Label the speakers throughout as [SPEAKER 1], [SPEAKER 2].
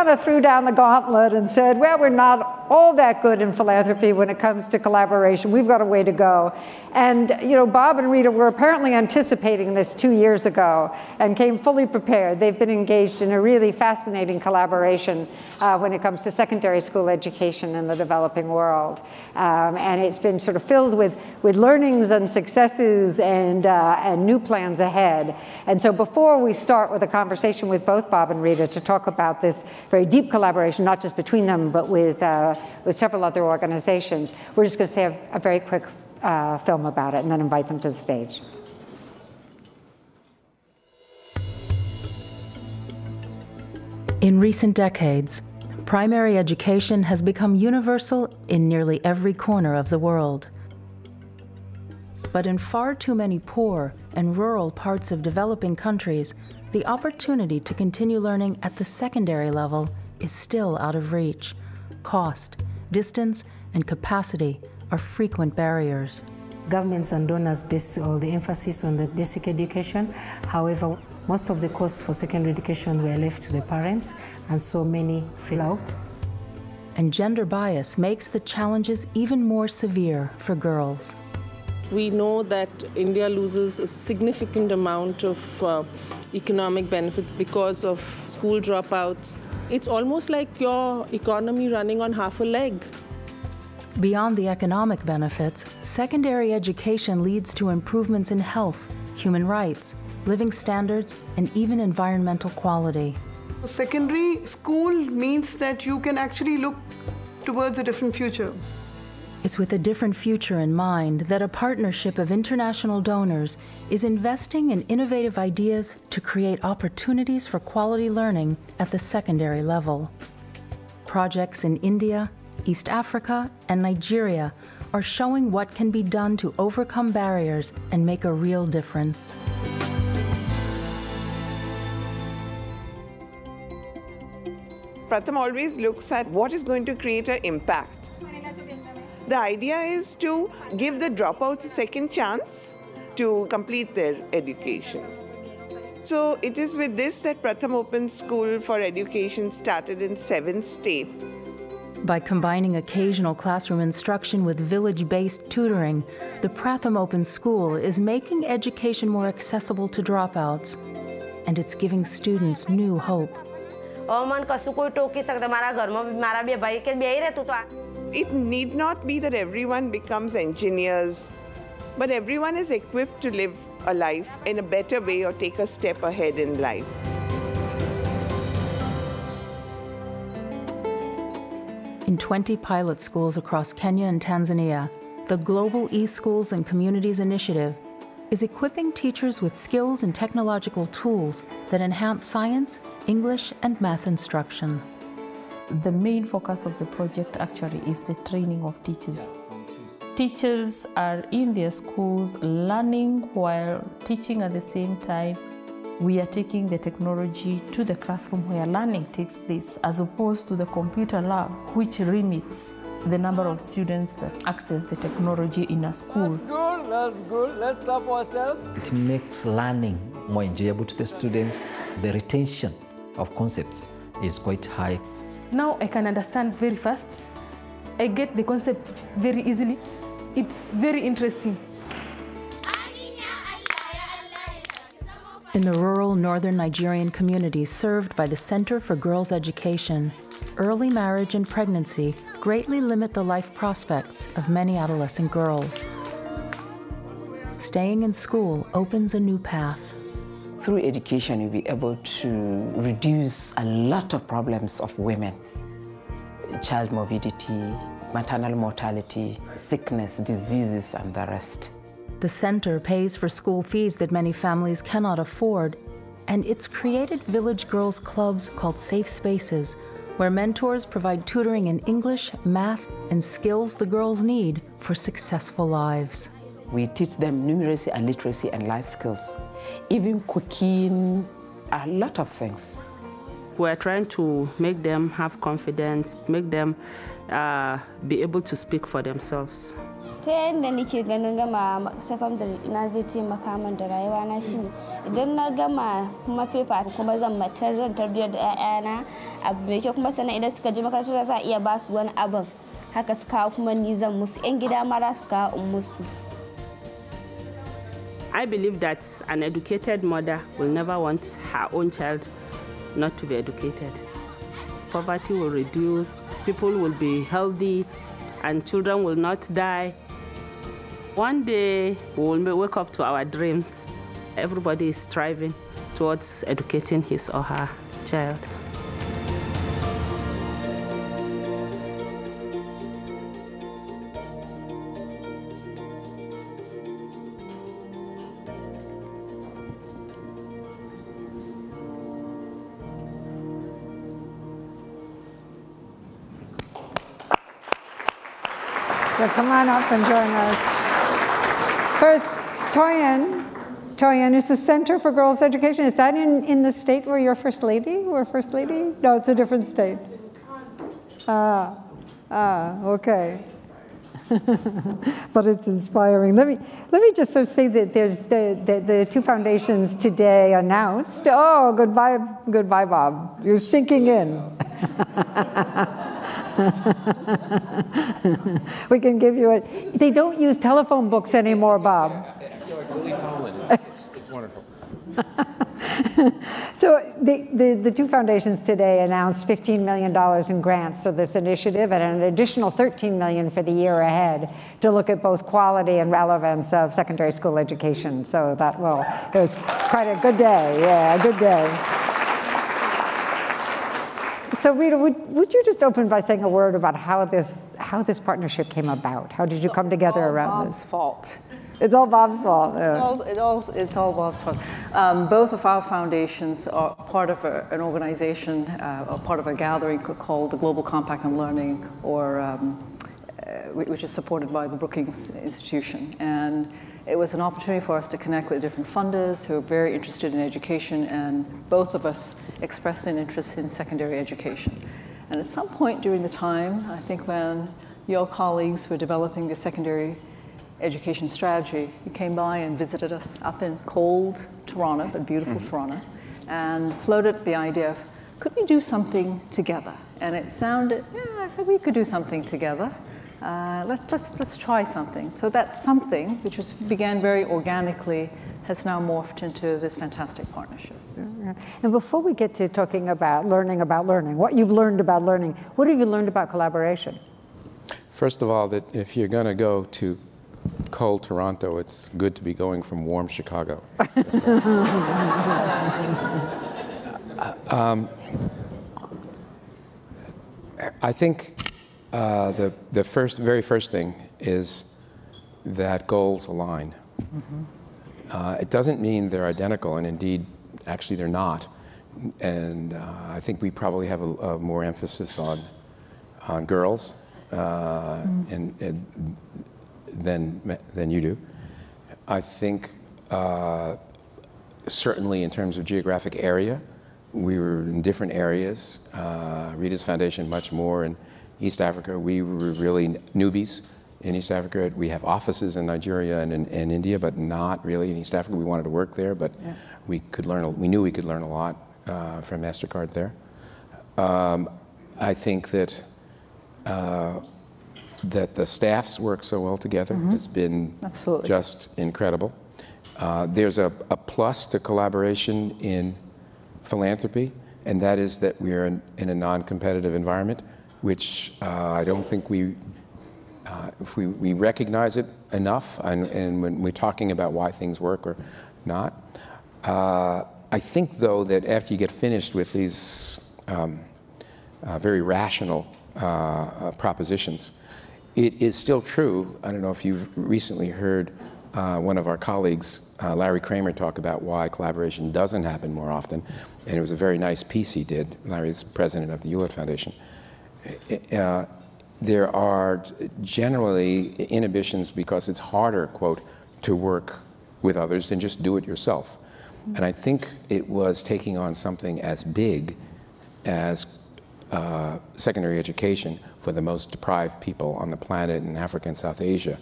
[SPEAKER 1] kind of threw down the gauntlet and said, well, we're not all that good in philanthropy when it comes to collaboration. We've got a way to go. And Bob and Reeta were apparently anticipating this 2 years ago and came fully prepared. They've been engaged in a really fascinating collaboration when it comes to secondary school education in the developing world. And it's been sort of filled with learnings and successes and new plans ahead. And so before we start with a conversation with both Bob and Reeta to talk about this very deep collaboration, not just between them, but with several other organizations, we're just going to say a very quick film about it and then invite them to the stage.
[SPEAKER 2] In recent decades, primary education has become universal in nearly every corner of the world. But in far too many poor and rural parts of developing countries, the opportunity to continue learning at the secondary level is still out of reach. Cost, distance, and capacity are frequent barriers.
[SPEAKER 3] Governments and donors based all the emphasis on the basic education. However, most of the costs for secondary education were left to the parents, and so many fell out.
[SPEAKER 2] And gender bias makes the challenges even more severe for girls.
[SPEAKER 4] We know that India loses a significant amount of economic benefits because of school dropouts. It's almost like your economy running on half a leg.
[SPEAKER 2] Beyond the economic benefits, secondary education leads to improvements in health, human rights, living standards, and even environmental quality.
[SPEAKER 5] Secondary school means that you can actually look towards a different future.
[SPEAKER 2] It's with a different future in mind that a partnership of international donors is investing in innovative ideas to create opportunities for quality learning at the secondary level. Projects in India, East Africa, and Nigeria are showing what can be done to overcome barriers and make a real difference.
[SPEAKER 6] Pratham always looks at what is going to create an impact. The idea is to give the dropouts a second chance to complete their education. So it is with this that Pratham Open School for Education started in 7 states.
[SPEAKER 2] By combining occasional classroom instruction with village-based tutoring, the Pratham Open School is making education more accessible to dropouts, and it's giving students new hope.
[SPEAKER 6] It need not be that everyone becomes engineers, but everyone is equipped to live a life in a better way or take a step ahead in life.
[SPEAKER 2] In 20 pilot schools across Kenya and Tanzania, the Global eSchools and Communities Initiative is equipping teachers with skills and technological tools that enhance science, English, and math instruction.
[SPEAKER 7] The main focus of the project actually is the training of teachers. Teachers are in their schools learning while teaching at the same time. We are taking the technology to the classroom where learning takes place, as opposed to the computer lab, which limits the number of students that access the technology in a school.
[SPEAKER 8] That's good, that's good. Let's clap for ourselves.
[SPEAKER 9] It makes learning more enjoyable to the students. The retention of concepts is quite high.
[SPEAKER 7] Now I can understand very fast. I get the concept very easily. It's very interesting.
[SPEAKER 2] In the rural northern Nigerian communities served by the Center for Girls' Education, early marriage and pregnancy greatly limit the life prospects of many adolescent girls. Staying in school opens a new path.
[SPEAKER 10] Through education, you'll be able to reduce a lot of problems of women. Child morbidity, maternal mortality, sickness, diseases, and the rest.
[SPEAKER 2] The center pays for school fees that many families cannot afford, and it's created village girls' clubs called Safe Spaces, where mentors provide tutoring in English, math, and skills the girls need for successful lives.
[SPEAKER 10] We teach them numeracy and literacy and life skills, even cooking, a lot of things.
[SPEAKER 4] We're trying to make them have confidence, make them be able to speak for themselves.
[SPEAKER 11] Ta yadda nake ganin gama secondary ina zai taimaka min da rayuwa na shine idan na gama kuma paper kuma zan tarbiyar da ƴaƴana abu mai kyau kuma sannan idan suka je makaranta za a iya ba su wani abin haka su kawo kuma ni zan musu ƴan gida ma za su kawo in musu.
[SPEAKER 4] I believe that an educated mother will never want her own child not to be educated. Poverty will reduce, people will be healthy, and children will not die. One day, we will wake up to our dreams. Everybody is striving towards educating his or her child.
[SPEAKER 1] So come on up and join us. First, Toyin is the Center for Girls' Education. Is that in the state where you're First Lady? Or First Lady? No, it's a different state. Okay. But it's inspiring. Let me just sort of say that there's the two foundations today announced. Oh, goodbye, Bob. You're sinking in. We can give you a. They don't use telephone books anymore, Bob.
[SPEAKER 12] I feel like Lily Tomlin. It's wonderful.
[SPEAKER 1] So the two foundations today announced $15 million in grants to this initiative and an additional $13 million for the year ahead to look at both quality and relevance of secondary school education. So it was quite a good day. Yeah, a good day. So Reeta, would you just open by saying a word about how this partnership came about? How did you come together around this?
[SPEAKER 13] It's all Bob's fault.
[SPEAKER 1] It's all Bob's fault. Yeah.
[SPEAKER 13] It's all Bob's fault. Both of our foundations are part of an organization, or part of a gathering called the Global Compact on Learning, or which is supported by the Brookings Institution. And it was an opportunity for us to connect with different funders who are very interested in education, and both of us expressed an interest in secondary education. And at some point during the time, I think when your colleagues were developing the secondary education strategy, you came by and visited us up in cold Toronto, but beautiful Toronto, and floated the idea of, could we do something together? And it sounded, yeah, I said we could do something together. Let's try something. So that something, which began very organically, has now morphed into this fantastic partnership.
[SPEAKER 1] And before we get to talking about learning, what you've learned about learning, what have you learned about collaboration?
[SPEAKER 12] First of all, that if you're going to go to cold Toronto, it's good to be going from warm Chicago. I think the very first thing is that goals align. It doesn't mean they're identical, and indeed, actually they're not. And I think we probably have a more emphasis on girls than you do. I think certainly in terms of geographic area, we were in different areas. Reeta's foundation much more in East Africa. We were really newbies in East Africa. We have offices in Nigeria and in India, but not really in East Africa. We wanted to work there, but yeah, we knew we could learn a lot from MasterCard there. I think that that the staffs work so well together. It's been just incredible. There's a plus to collaboration in philanthropy, and that is that we're in a non-competitive environment, which I don't think if we recognize it enough, and when we're talking about why things work or not. I think, though, that after you get finished with these very rational propositions, it is still true. I don't know if you've recently heard one of our colleagues, Larry Kramer, talk about why collaboration doesn't happen more often, and it was a very nice piece he did. Larry's president of the Hewlett Foundation. There are generally inhibitions because it's harder, quote, to work with others than just do it yourself. And I think it was taking on something as big as secondary education for the most deprived people on the planet in Africa and South Asia,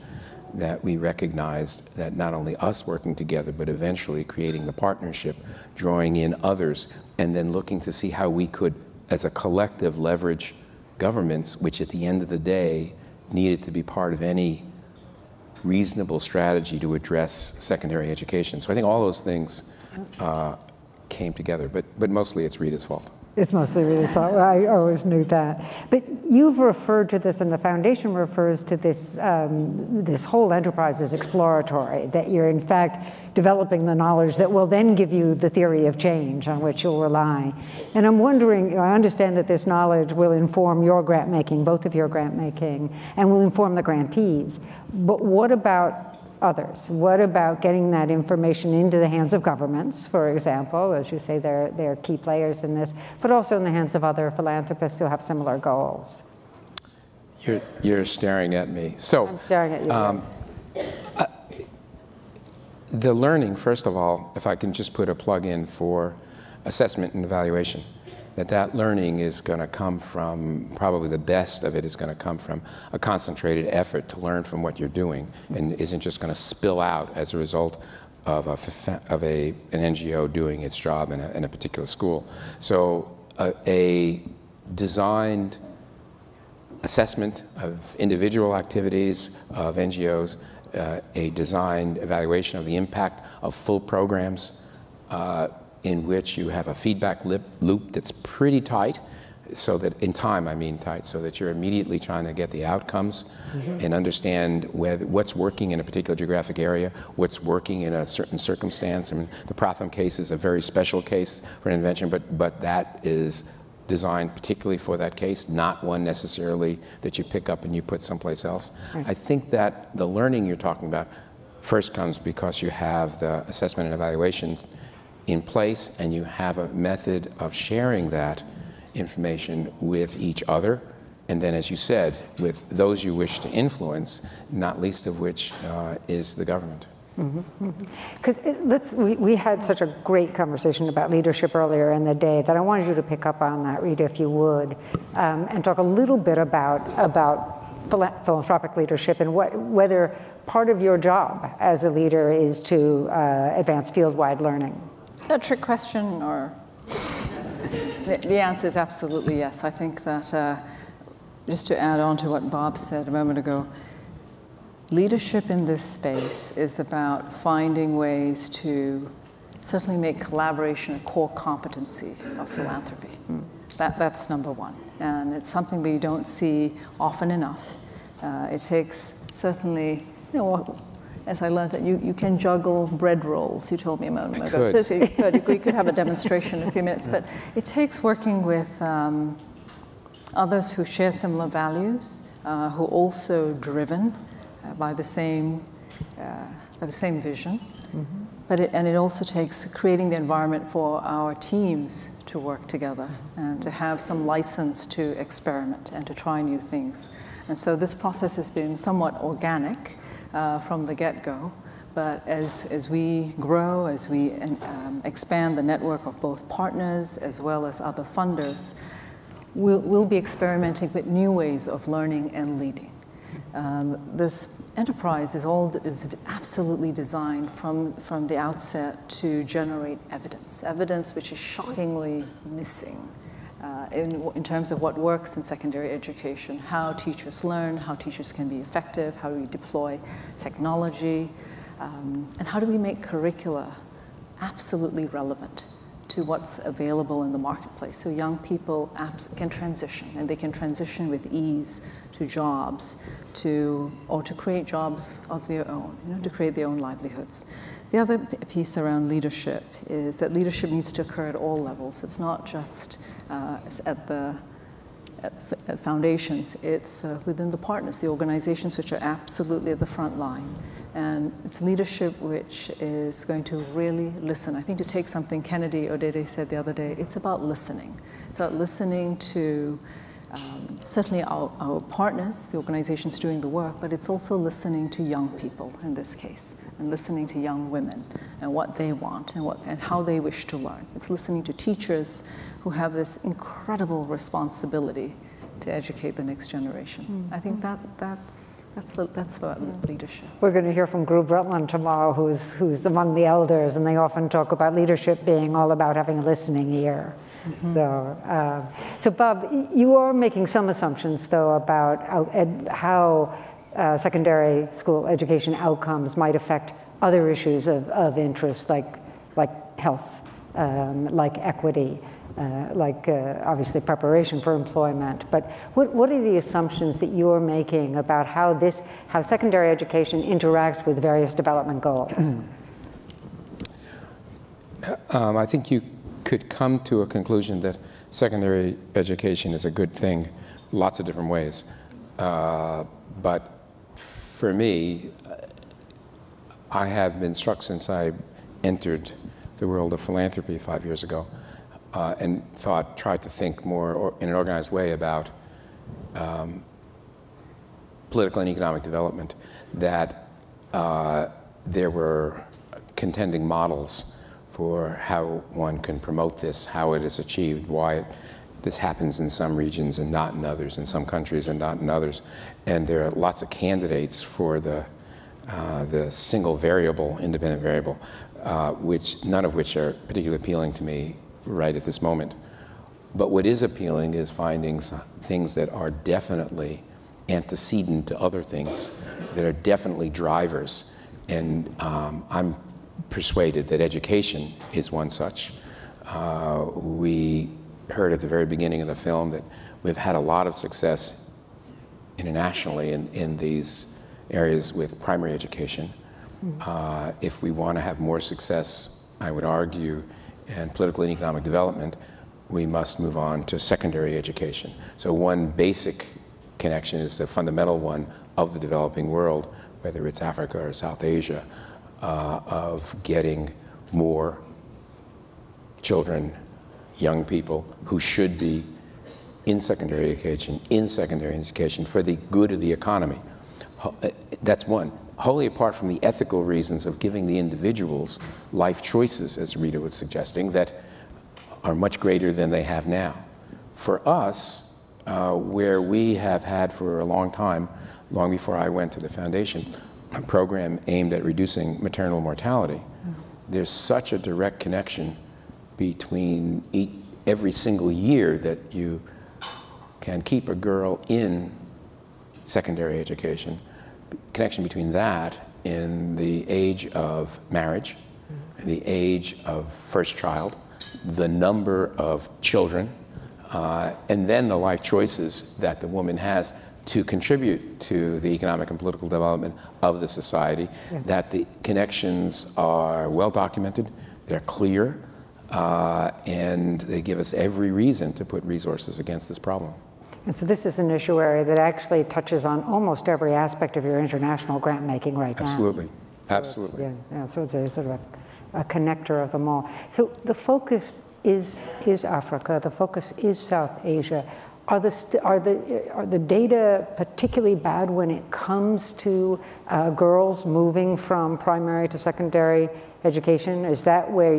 [SPEAKER 12] that we recognized that not only us working together, but eventually creating the partnership, drawing in others, and then looking to see how we could, as a collective, leverage governments, which at the end of the day needed to be part of any reasonable strategy to address secondary education. So I think all those things came together, but mostly it's Rita's fault.
[SPEAKER 1] It's mostly Rita's fault. I always knew that. But you've referred to this, and the foundation refers to this, this whole enterprise as exploratory, that you're in fact developing the knowledge that will then give you the theory of change on which you'll rely. And I'm wondering, I understand that this knowledge will inform your grant making, both of your grant making, and will inform the grantees. But what about others? What about getting that information into the hands of governments, for example, as you say, they're key players in this, but also in the hands of other philanthropists who have similar goals?
[SPEAKER 12] You're staring at me. So
[SPEAKER 1] I'm staring at you.
[SPEAKER 12] The learning, first of all, if I can just put a plug in for assessment and evaluation, that learning is going to come from, probably the best of it is going to come from a concentrated effort to learn from what you're doing, and isn't just going to spill out as a result of an NGO doing its job in a particular school. So a designed assessment of individual activities of NGOs, a designed evaluation of the impact of full programs, in which you have a feedback loop that's pretty tight, so that in time, I mean tight, so that you're immediately trying to get the outcomes and understand what's working in a particular geographic area, what's working in a certain circumstance. I mean, the Pratham case is a very special case for an intervention, but that is designed particularly for that case, not one necessarily that you pick up and you put someplace else. Right. I think that the learning you're talking about first comes because you have the assessment and evaluations in place, and you have a method of sharing that information with each other, and then, as you said, with those you wish to influence, not least of which is the government.
[SPEAKER 1] Because we had such a great conversation about leadership earlier in the day that I wanted you to pick up on that, Rita, if you would, and talk a little bit about philanthropic leadership and whether part of your job as a leader is to advance field-wide learning.
[SPEAKER 13] Is that a trick question, or? The answer is absolutely yes. I think that, just to add on to what Bob said a moment ago, leadership in this space is about finding ways to certainly make collaboration a core competency of philanthropy. That's number one. And it's something we don't see often enough. It takes certainly, as I learned that you can juggle bread rolls, you told me a moment ago. So you could have a demonstration in a few minutes, but it takes working with others who share similar values, who are also driven by the same vision. But it also takes creating the environment for our teams to work together and to have some license to experiment and to try new things. And so this process has been somewhat organic from the get-go, but as we grow, as we expand the network of both partners as well as other funders, we'll be experimenting with new ways of learning and leading. This enterprise is absolutely designed from the outset to generate evidence which is shockingly missing in terms of what works in secondary education, how teachers learn, how teachers can be effective, how we deploy technology, and how do we make curricula absolutely relevant to what's available in the marketplace, so young people can transition, and they can transition with ease to jobs, or to create jobs of their own, to create their own livelihoods. The other piece around leadership is that leadership needs to occur at all levels. It's not just at foundations, it's within the partners, the organizations which are absolutely at the front line. And it's leadership which is going to really listen. I think to take something Kennedy Odede said the other day, it's about listening. It's about listening to certainly our partners, the organizations doing the work, but it's also listening to young people in this case, and listening to young women and what they want and how they wish to learn. It's listening to teachers who have this incredible responsibility to educate the next generation. I think that's about leadership.
[SPEAKER 1] We're going to hear from Group Rutland tomorrow, who's among the elders, and they often talk about leadership being all about having a listening ear. So Bob, you are making some assumptions, though, about how secondary school education outcomes might affect other issues of interest, like health, like equity, obviously preparation for employment. But what are the assumptions that you're making about how secondary education interacts with various development goals?
[SPEAKER 12] I think you could come to a conclusion that secondary education is a good thing lots of different ways. But for me, I have been struck since I entered the world of philanthropy 5 years ago and tried to think more in an organized way about political and economic development, that there were contending models for how one can promote this, how it is achieved, why this happens in some regions and not in others, in some countries and not in others. And there are lots of candidates for the single variable, independent variable, none of which are particularly appealing to me right at this moment. But what is appealing is finding things that are definitely antecedent to other things, that are definitely drivers. And I'm persuaded that education is one such. We heard at the very beginning of the film that we've had a lot of success internationally in these areas with primary education. If we want to have more success, I would argue, in political and economic development, we must move on to secondary education. So one basic connection is the fundamental one of the developing world, whether it's Africa or South Asia, of getting more children, young people who should be in secondary education for the good of the economy. That's one. Wholly apart from the ethical reasons of giving the individuals life choices, as Reeta was suggesting, that are much greater than they have now. For us, where we have had for a long time, long before I went to the foundation, a program aimed at reducing maternal mortality, there's such a direct connection between every single year that you can keep a girl in secondary education, connection between that in the age of marriage, the age of first child, the number of children, and then the life choices that the woman has to contribute to the economic and political development of the society, that the connections are well documented, they're clear, and they give us every reason to put resources against this problem.
[SPEAKER 1] And so this is an issue area that actually touches on almost every aspect of your international grant making right now.
[SPEAKER 12] Absolutely, absolutely.
[SPEAKER 1] So it's a sort of a connector of them all. So the focus is Africa, the focus is South Asia. Are the data particularly bad when it comes to girls moving from primary to secondary education? Is that where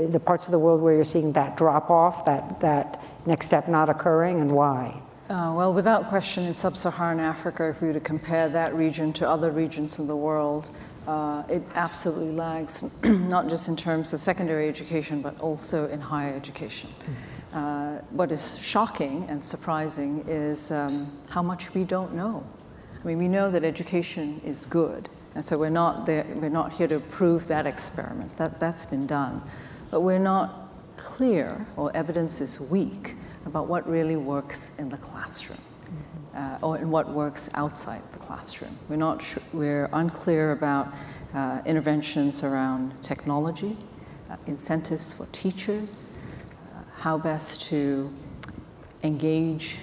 [SPEAKER 1] the parts of the world where you're seeing that drop off, that next step not occurring, and why?
[SPEAKER 13] Well, without question, in sub-Saharan Africa, if we were to compare that region to other regions of the world, it absolutely lags, not just in terms of secondary education, but also in higher education. What is shocking and surprising is how much we don't know. I mean, we know that education is good, and so we're not here to prove that experiment. That's been done. But we're not clear, or evidence is weak, about what really works in the classroom, or in what works outside the classroom. We're unclear about interventions around technology, incentives for teachers, how best to engage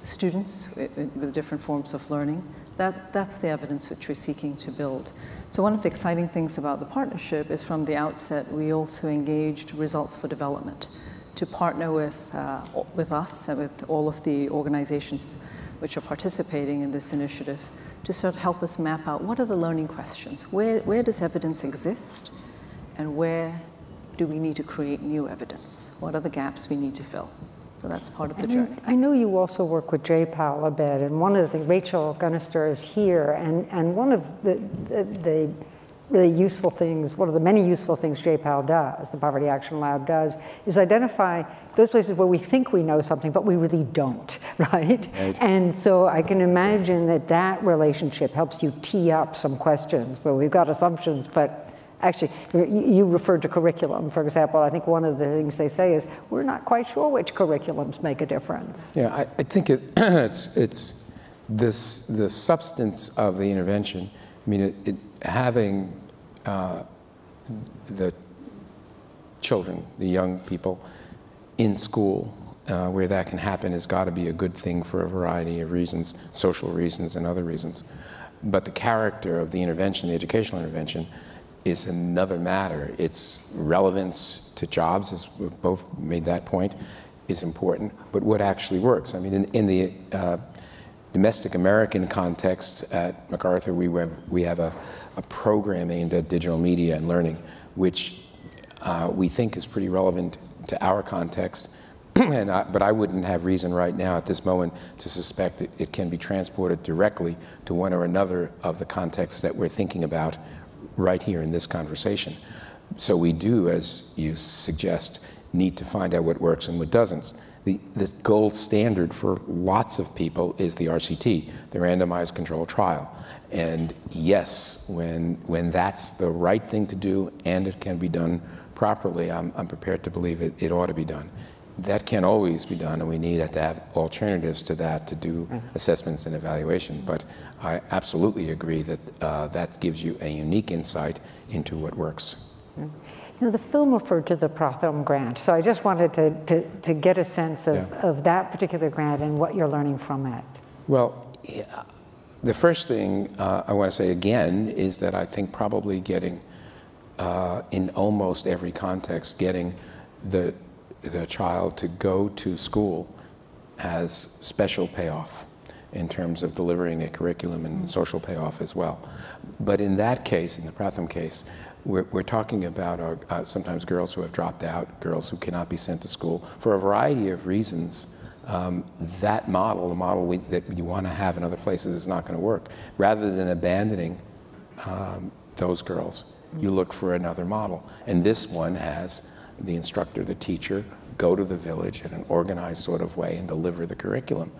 [SPEAKER 13] students with different forms of learning. That's the evidence which we're seeking to build. So one of the exciting things about the partnership is from the outset, we also engaged results for development to partner with us and with all of the organizations which are participating in this initiative to sort of help us map out what are the learning questions, where does evidence exist, and where do we need to create new evidence? What are the gaps we need to fill? So that's part of the journey.
[SPEAKER 1] I know you also work with JPAL a bit, and one of the things, Rachel Gunnister is here, and one of the really useful things, one of the many useful things JPAL does, the Poverty Action Lab does, is identify those places where we think we know something, but we really don't, right? And so I can imagine that relationship helps you tee up some questions where we've got assumptions, but actually, you referred to curriculum, for example. I think one of the things they say is, we're not quite sure which curriculums make a difference.
[SPEAKER 12] Yeah, I think it's the substance of the intervention. I mean, having the children, the young people in school where that can happen has got to be a good thing for a variety of reasons, social reasons and other reasons. But the character of the intervention, the educational intervention, is another matter. Its relevance to jobs, as we've both made that point, is important, but what actually works. I mean, in the domestic American context at MacArthur, we have a program aimed at digital media and learning, which we think is pretty relevant to our context, but I wouldn't have reason right now at this moment to suspect it can be transported directly to one or another of the contexts that we're thinking about right here in this conversation. So we do, as you suggest, need to find out what works and what doesn't. The gold standard for lots of people is the RCT, the randomized controlled trial. And yes, when that's the right thing to do and it can be done properly, I'm prepared to believe it ought to be done. That can't always be done, and we need to have alternatives to that to do assessments and evaluation. But I absolutely agree that that gives you a unique insight into what works.
[SPEAKER 1] You know, the film referred to the Pratham grant, so I just wanted to get a sense of that particular grant and what you're learning from it.
[SPEAKER 12] Well, the first thing I want to say again is that I think probably getting, in almost every context, getting the child to go to school has special payoff in terms of delivering a curriculum and social payoff as well. But in that case, in the Pratham case, we're talking about sometimes girls who have dropped out, girls who cannot be sent to school for a variety of reasons. That model, the model that you want to have in other places, is not going to work. Rather than abandoning those girls, you look for another model. And this one has the instructor, the teacher, go to the village in an organized sort of way and deliver the curriculum.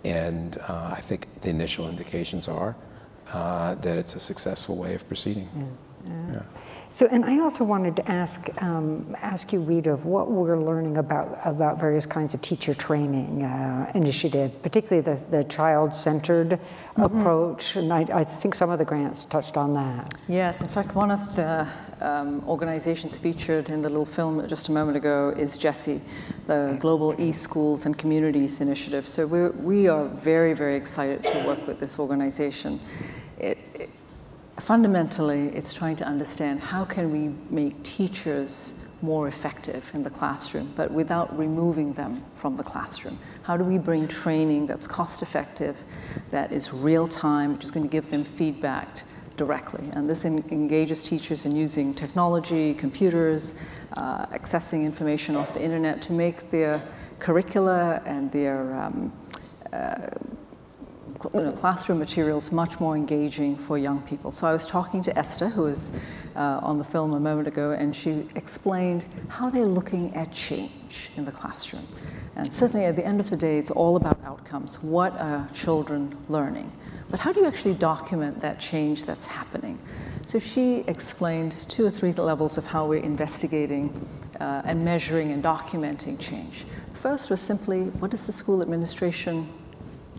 [SPEAKER 12] And I think the initial indications are that it's a successful way of proceeding. Yeah.
[SPEAKER 1] So, and I also wanted to ask you, Reeta, of what we're learning about various kinds of teacher training initiative, particularly the child-centered approach, and I think some of the grants touched on that.
[SPEAKER 13] Yes, in fact, one of the organizations featured in the little film just a moment ago is GESI, the Global E-Schools and Communities Initiative. So we are very, very excited to work with this organization. Fundamentally, it's trying to understand how can we make teachers more effective in the classroom, but without removing them from the classroom. How do we bring training that's cost-effective, that is real-time, which is going to give them feedback directly? And this engages teachers in using technology, computers, accessing information off the internet to make their curricula and their classroom materials much more engaging for young people. So I was talking to Esther, who was on the film a moment ago, and she explained how they're looking at change in the classroom. And certainly at the end of the day, it's all about outcomes. What are children learning? But how do you actually document that change that's happening? So she explained 2 or 3 levels of how we're investigating and measuring and documenting change. First was simply, what is the school administration,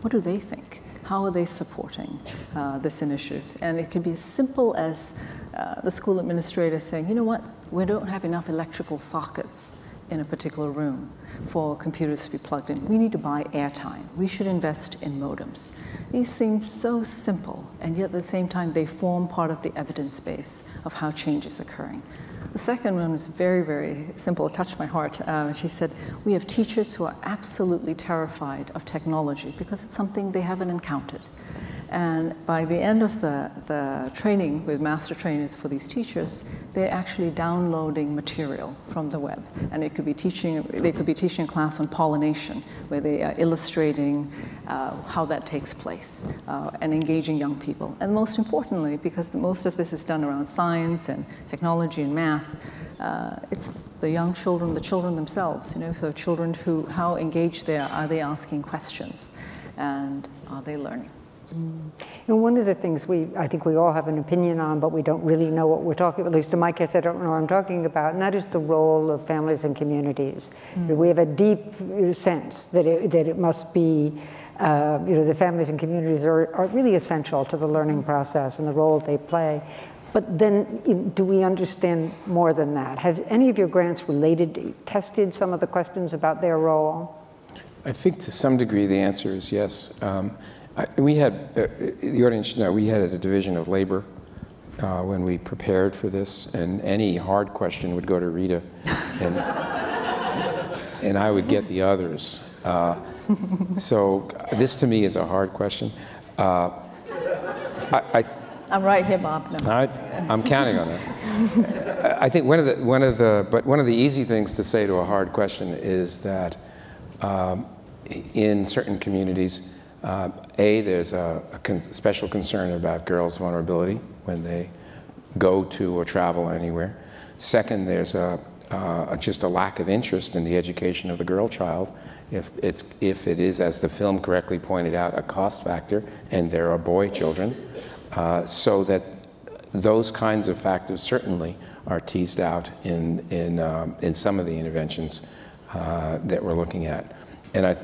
[SPEAKER 13] what do they think? How are they supporting this initiative? And it could be as simple as the school administrator saying, you know what, we don't have enough electrical sockets in a particular room for computers to be plugged in. We need to buy airtime. We should invest in modems. These seem so simple, and yet at the same time, they form part of the evidence base of how change is occurring. The second one was very, very simple. It touched my heart. She said, we have teachers who are absolutely terrified of technology because it's something they haven't encountered. And by the end of the training with master trainers for these teachers, they're actually downloading material from the web. And it could be they could be teaching a class on pollination, where they are illustrating how that takes place and engaging young people. And most importantly, because most of this is done around science and technology and math, it's the young children, the children themselves, so children how engaged they are they asking questions, and are they learning?
[SPEAKER 1] One of the things I think we all have an opinion on, but we don't really know what we're talking about, at least in my case, I don't know what I'm talking about, and that is the role of families and communities. We have a deep sense that it must be, the families and communities are really essential to the learning process and the role they play. But then, do we understand more than that? Have any of your grants tested some of the questions about their role?
[SPEAKER 12] I think to some degree the answer is yes. We had, the audience should know, we had a division of labor when we prepared for this, and any hard question would go to Reeta, and I would get the others. So this to me is a hard question.
[SPEAKER 13] I'm right here, Bob. No.
[SPEAKER 12] I'm counting on that. I think one of the easy things to say to a hard question is that in certain communities, there's a special concern about girls' vulnerability when they go to or travel anywhere. Second, there's just a lack of interest in the education of the girl child. If it is, as the film correctly pointed out, a cost factor, and there are boy children, so that those kinds of factors certainly are teased out in some of the interventions that we're looking at. And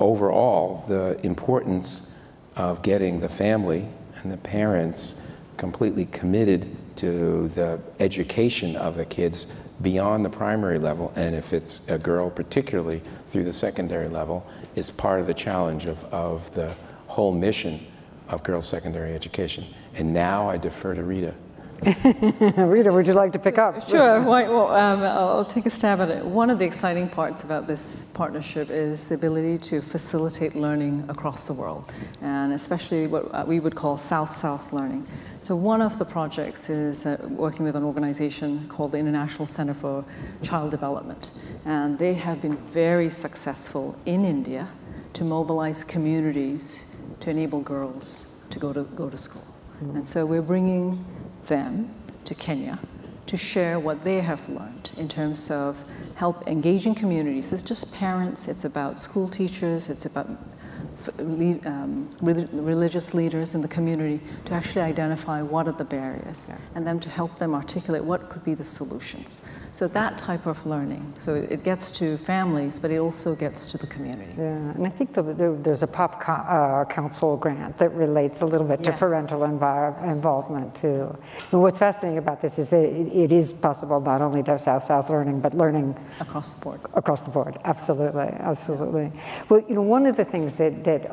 [SPEAKER 12] overall, the importance of getting the family and the parents completely committed to the education of the kids beyond the primary level, and if it's a girl, particularly through the secondary level, is part of the challenge of the whole mission of girls' secondary education. And now I defer to Reeta.
[SPEAKER 1] Reeta, would you like to pick up?
[SPEAKER 13] Sure. Well, I'll take a stab at it. One of the exciting parts about this partnership is the ability to facilitate learning across the world, and especially what we would call South-South learning. So one of the projects is working with an organization called the International Center for Child Development, and they have been very successful in India to mobilize communities to enable girls to go to school. And so we're bringing them to Kenya to share what they have learned in terms of help engaging communities. It's just parents, it's about school teachers, it's about religious leaders in the community to actually identify what are the barriers, and then to help them articulate what could be the solutions. So that type of learning, so it gets to families, but it also gets to the community.
[SPEAKER 1] Yeah, and I think there's a POP Council grant that relates a little bit to parental involvement too. And what's fascinating about this is that it is possible not only to have South-South learning, but learning
[SPEAKER 13] across the board.
[SPEAKER 1] Across the board, absolutely, absolutely. Well, one of the things that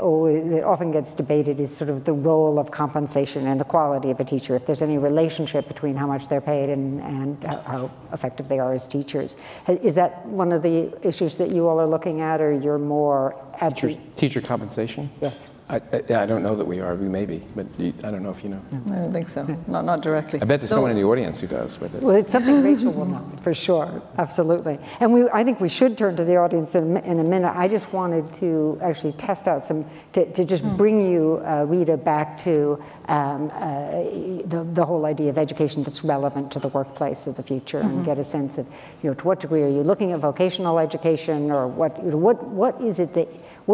[SPEAKER 1] often gets debated is sort of the role of compensation and the quality of a teacher, if there's any relationship between how much they're paid and how effective they are as teachers. Is that one of the issues that you all are looking at, or you're more at
[SPEAKER 12] teacher compensation?
[SPEAKER 1] Yes.
[SPEAKER 12] I don't know that we are. We may be, but I don't know if you know.
[SPEAKER 13] I don't think so. Not directly.
[SPEAKER 12] I bet there's someone in the audience who does. But
[SPEAKER 1] well, it's something Rachel will know for sure. Absolutely. And I think we should turn to the audience in a minute. I just wanted to actually test out to just bring you, Reeta, back to the whole idea of education that's relevant to the workplace of the future, and get a sense of, to what degree are you looking at vocational education, or what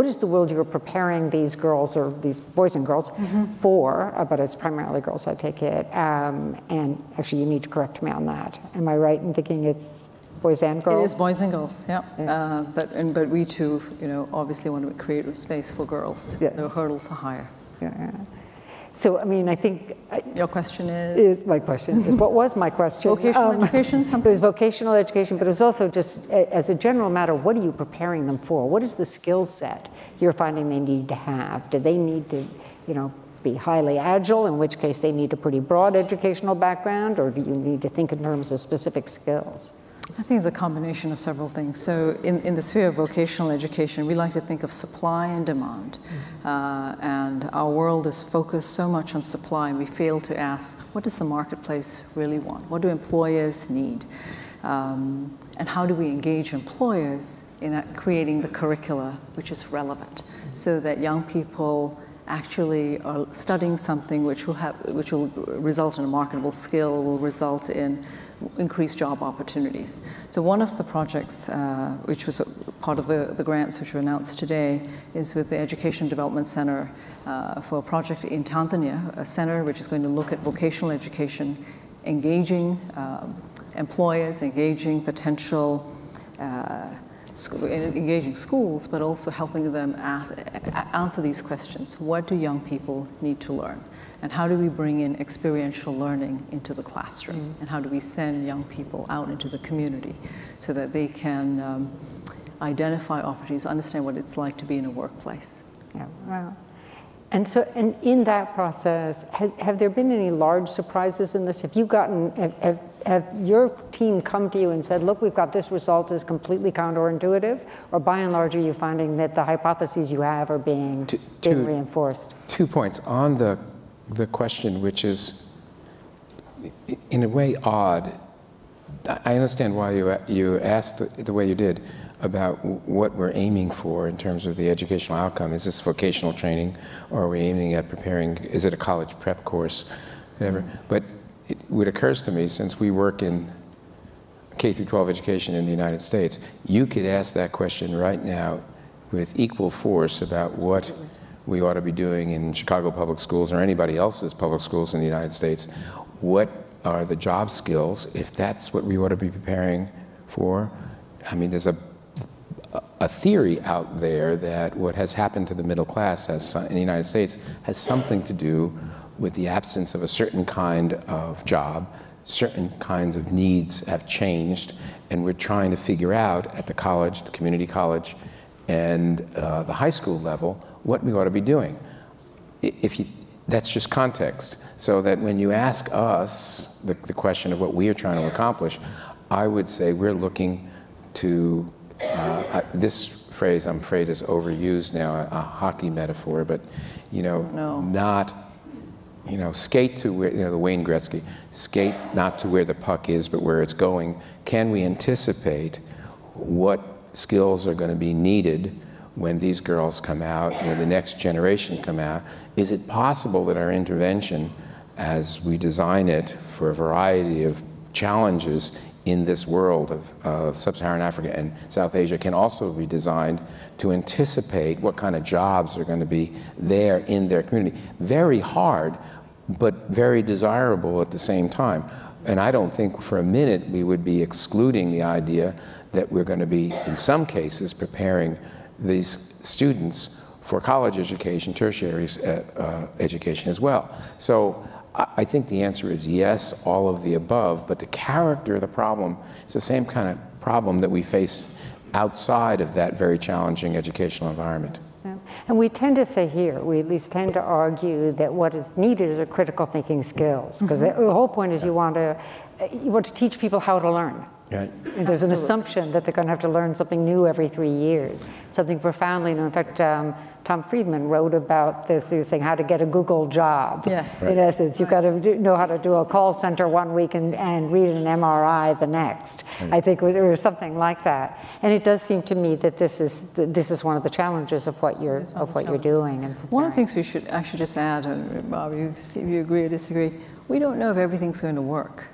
[SPEAKER 1] is the world you're preparing these girls, or these boys and girls, for, but it's primarily girls, I take it, and actually you need to correct me on that. Am I right in thinking it's boys and girls?
[SPEAKER 13] It is boys and girls, yeah. But we too, obviously want to create a space for girls. Yeah. The hurdles are higher.
[SPEAKER 1] Yeah. So, I mean, I think...
[SPEAKER 13] Your question is?
[SPEAKER 1] My question is, what was my question?
[SPEAKER 13] Vocational education?
[SPEAKER 1] It was vocational education, but it was also just, as a general matter, what are you preparing them for? What is the skill set you're finding they need to have? Do they need to, be highly agile, in which case they need a pretty broad educational background, or do you need to think in terms of specific skills?
[SPEAKER 13] I think it's a combination of several things. So in the sphere of vocational education, we like to think of supply and demand. And our world is focused so much on supply, and we fail to ask, what does the marketplace really want? What do employers need? And how do we engage employers in creating the curricula which is relevant, so that young people actually are studying something which will result in a marketable skill, will result in increased job opportunities. So one of the projects, which was part of the grants which were announced today, is with the Education Development Center for a project in Tanzania, a center which is going to look at vocational education, engaging employers, engaging potential, engaging schools, but also helping them answer these questions. What do young people need to learn? And how do we bring in experiential learning into the classroom? And how do we send young people out into the community so that they can identify opportunities, understand what it's like to be in a workplace?
[SPEAKER 1] Yeah, wow. And so, and in that process, have there been any large surprises in this? Have you gotten, have your team come to you and said, look, we've got this result is completely counterintuitive? Or by and large, are you finding that the hypotheses you have are being reinforced?
[SPEAKER 12] 2 points. On the question, which is in a way odd, I understand why you asked the way you did about what we're aiming for in terms of the educational outcome. Is this vocational training, or are we aiming at preparing, is it a college prep course, whatever. But what occurs to me, since we work in K through 12 education in the United States, you could ask that question right now with equal force about what we ought to be doing in Chicago public schools or anybody else's public schools in the United States. What are the job skills, if that's what we ought to be preparing for? I mean, there's a theory out there that what has happened to the middle class in the United States has something to do with the absence of a certain kind of job. Certain kinds of needs have changed, and we're trying to figure out at the college, the community college, and the high school level what we ought to be doing. That's just context, so that when you ask us the question of what we are trying to accomplish, I would say we're looking to, this phrase I'm afraid is overused now, a hockey metaphor, but not, skate to where, the Wayne Gretzky, skate not to where the puck is, but where it's going. Can we anticipate what skills are going to be needed when these girls come out, when the next generation come out? Is it possible that our intervention, as we design it for a variety of challenges in this world of sub-Saharan Africa and South Asia, can also be designed to anticipate what kind of jobs are going to be there in their community? Very hard, but very desirable at the same time. And I don't think for a minute we would be excluding the idea that we're going to be, in some cases, preparing these students for college education, tertiary education as well. So I think the answer is yes, all of the above, but the character of the problem is the same kind of problem that we face outside of that very challenging educational environment.
[SPEAKER 1] Yeah. And we tend to say here, we at least tend to argue that what is needed is critical thinking skills, because the whole point is you want to teach people how to learn.
[SPEAKER 12] Right.
[SPEAKER 1] And there's an assumption that they're going to have to learn something new every 3 years, something profoundly new. In fact, Tom Friedman wrote about this. He was saying how to get a Google job.
[SPEAKER 13] Yes.
[SPEAKER 1] In essence, you've got to know how to do a call center one week and read an MRI the next. Right. I think it was something like that. And it does seem to me that this is one of the challenges of what you're doing. And
[SPEAKER 13] one of the things I should just add, Bob, if you agree or disagree, we don't know if everything's going to work.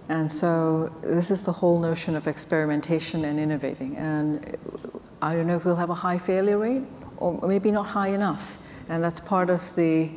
[SPEAKER 13] And so this is the whole notion of experimentation and innovating. And I don't know if we'll have a high failure rate, or maybe not high enough. And that's part of the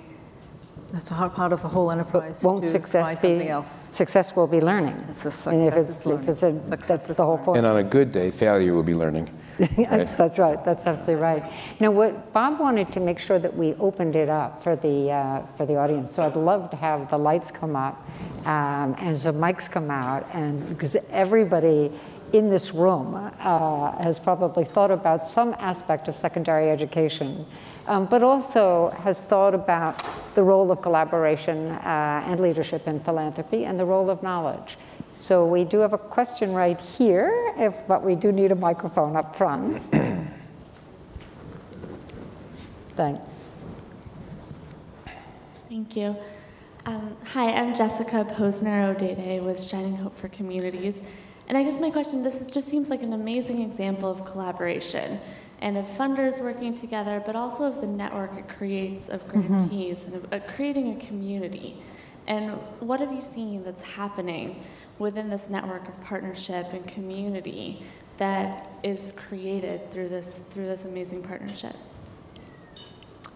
[SPEAKER 13] whole enterprise.
[SPEAKER 1] But won't
[SPEAKER 13] to
[SPEAKER 1] success
[SPEAKER 13] try something
[SPEAKER 1] be
[SPEAKER 13] else.
[SPEAKER 1] Success will be learning.
[SPEAKER 13] It's a success.
[SPEAKER 1] And that's the whole point.
[SPEAKER 12] And on a good day, failure will be learning.
[SPEAKER 1] That's right. That's absolutely right. Now, what Bob wanted to make sure that we opened it up for the audience. So I'd love to have the lights come up and some mics come out, and because everybody in this room has probably thought about some aspect of secondary education, but also has thought about the role of collaboration and leadership in philanthropy and the role of knowledge. So we do have a question right here, but we do need a microphone up front. Thanks.
[SPEAKER 14] Thank you. Hi, I'm Jessica Posner-O'Dede with Shining Hope for Communities. And I guess my question, just seems like an amazing example of collaboration and of funders working together, but also of the network it creates of grantees and of creating a community. And what have you seen that's happening within this network of partnership and community that is created through this amazing partnership?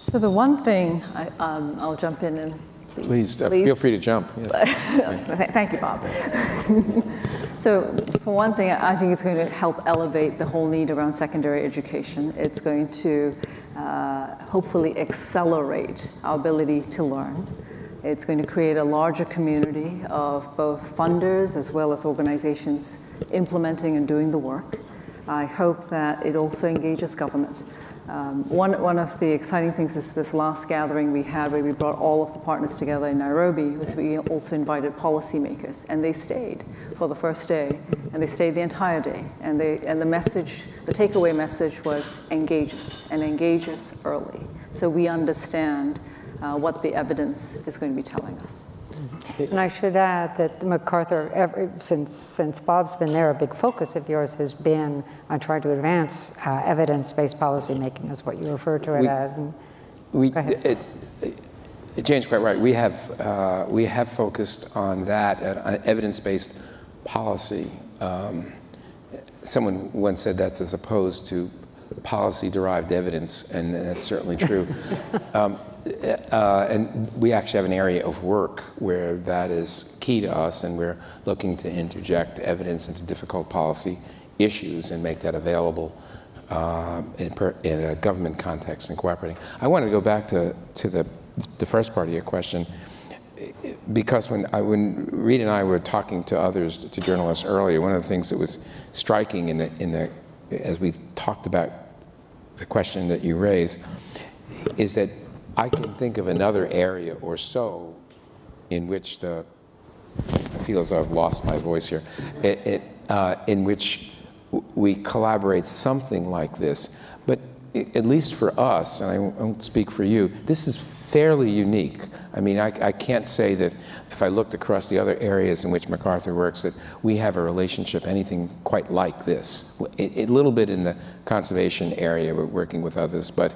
[SPEAKER 13] So the one thing, I'll jump in and
[SPEAKER 12] please. Feel free to jump. Yes.
[SPEAKER 13] Thank you, Bob. So for one thing, I think it's going to help elevate the whole need around secondary education. It's going to hopefully accelerate our ability to learn. It's going to create a larger community of both funders as well as organizations implementing and doing the work. I hope that it also engages government. One of the exciting things is this last gathering we had where we brought all of the partners together in Nairobi was we also invited policymakers, and they stayed for the first day, and they stayed the entire day. And the message, the takeaway message was engage us, and engage us early, so we understand what the evidence is going to be telling us.
[SPEAKER 1] And I should add that MacArthur, since Bob's been there, a big focus of yours has been on trying to advance evidence-based policymaking, is what you refer to it as. And
[SPEAKER 12] Jane's quite right. We have focused on that, on evidence-based policy. Someone once said that's as opposed to policy-derived evidence, and that's certainly true. And we actually have an area of work where that is key to us, and we're looking to interject evidence into difficult policy issues and make that available in a government context and cooperating. I want to go back to the first part of your question, because when Reeta and I were talking to others, to journalists earlier, one of the things that was striking as we talked about the question that you raised is that I can think of another area or so in which I feel as though I've lost my voice here, in which we collaborate something like this. But at least for us, and I won't speak for you, this is fairly unique. I mean, I can't say that if I looked across the other areas in which MacArthur works that we have a relationship, anything quite like this. A little bit in the conservation area, we're working with others, but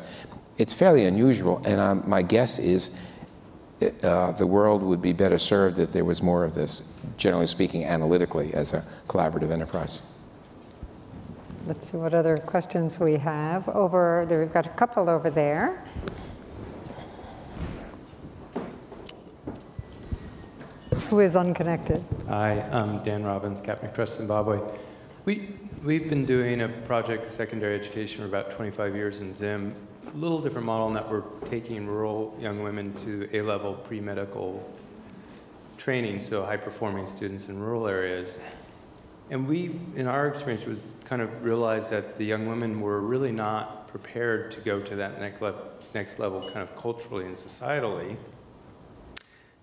[SPEAKER 12] it's fairly unusual, and my guess is the world would be better served if there was more of this, generally speaking, analytically, as a collaborative enterprise.
[SPEAKER 1] Let's see what other questions we have. Over there, we've got a couple over there. Who is unconnected?
[SPEAKER 15] Hi, I'm Dan Robbins, Captain Trust Zimbabwe. We've been doing a project, secondary education, for about 25 years in Zim. A little different model in that we're taking rural young women to A-level pre-medical training, so high-performing students in rural areas. And we, in our experience, was kind of realized that the young women were really not prepared to go to that next level kind of culturally and societally.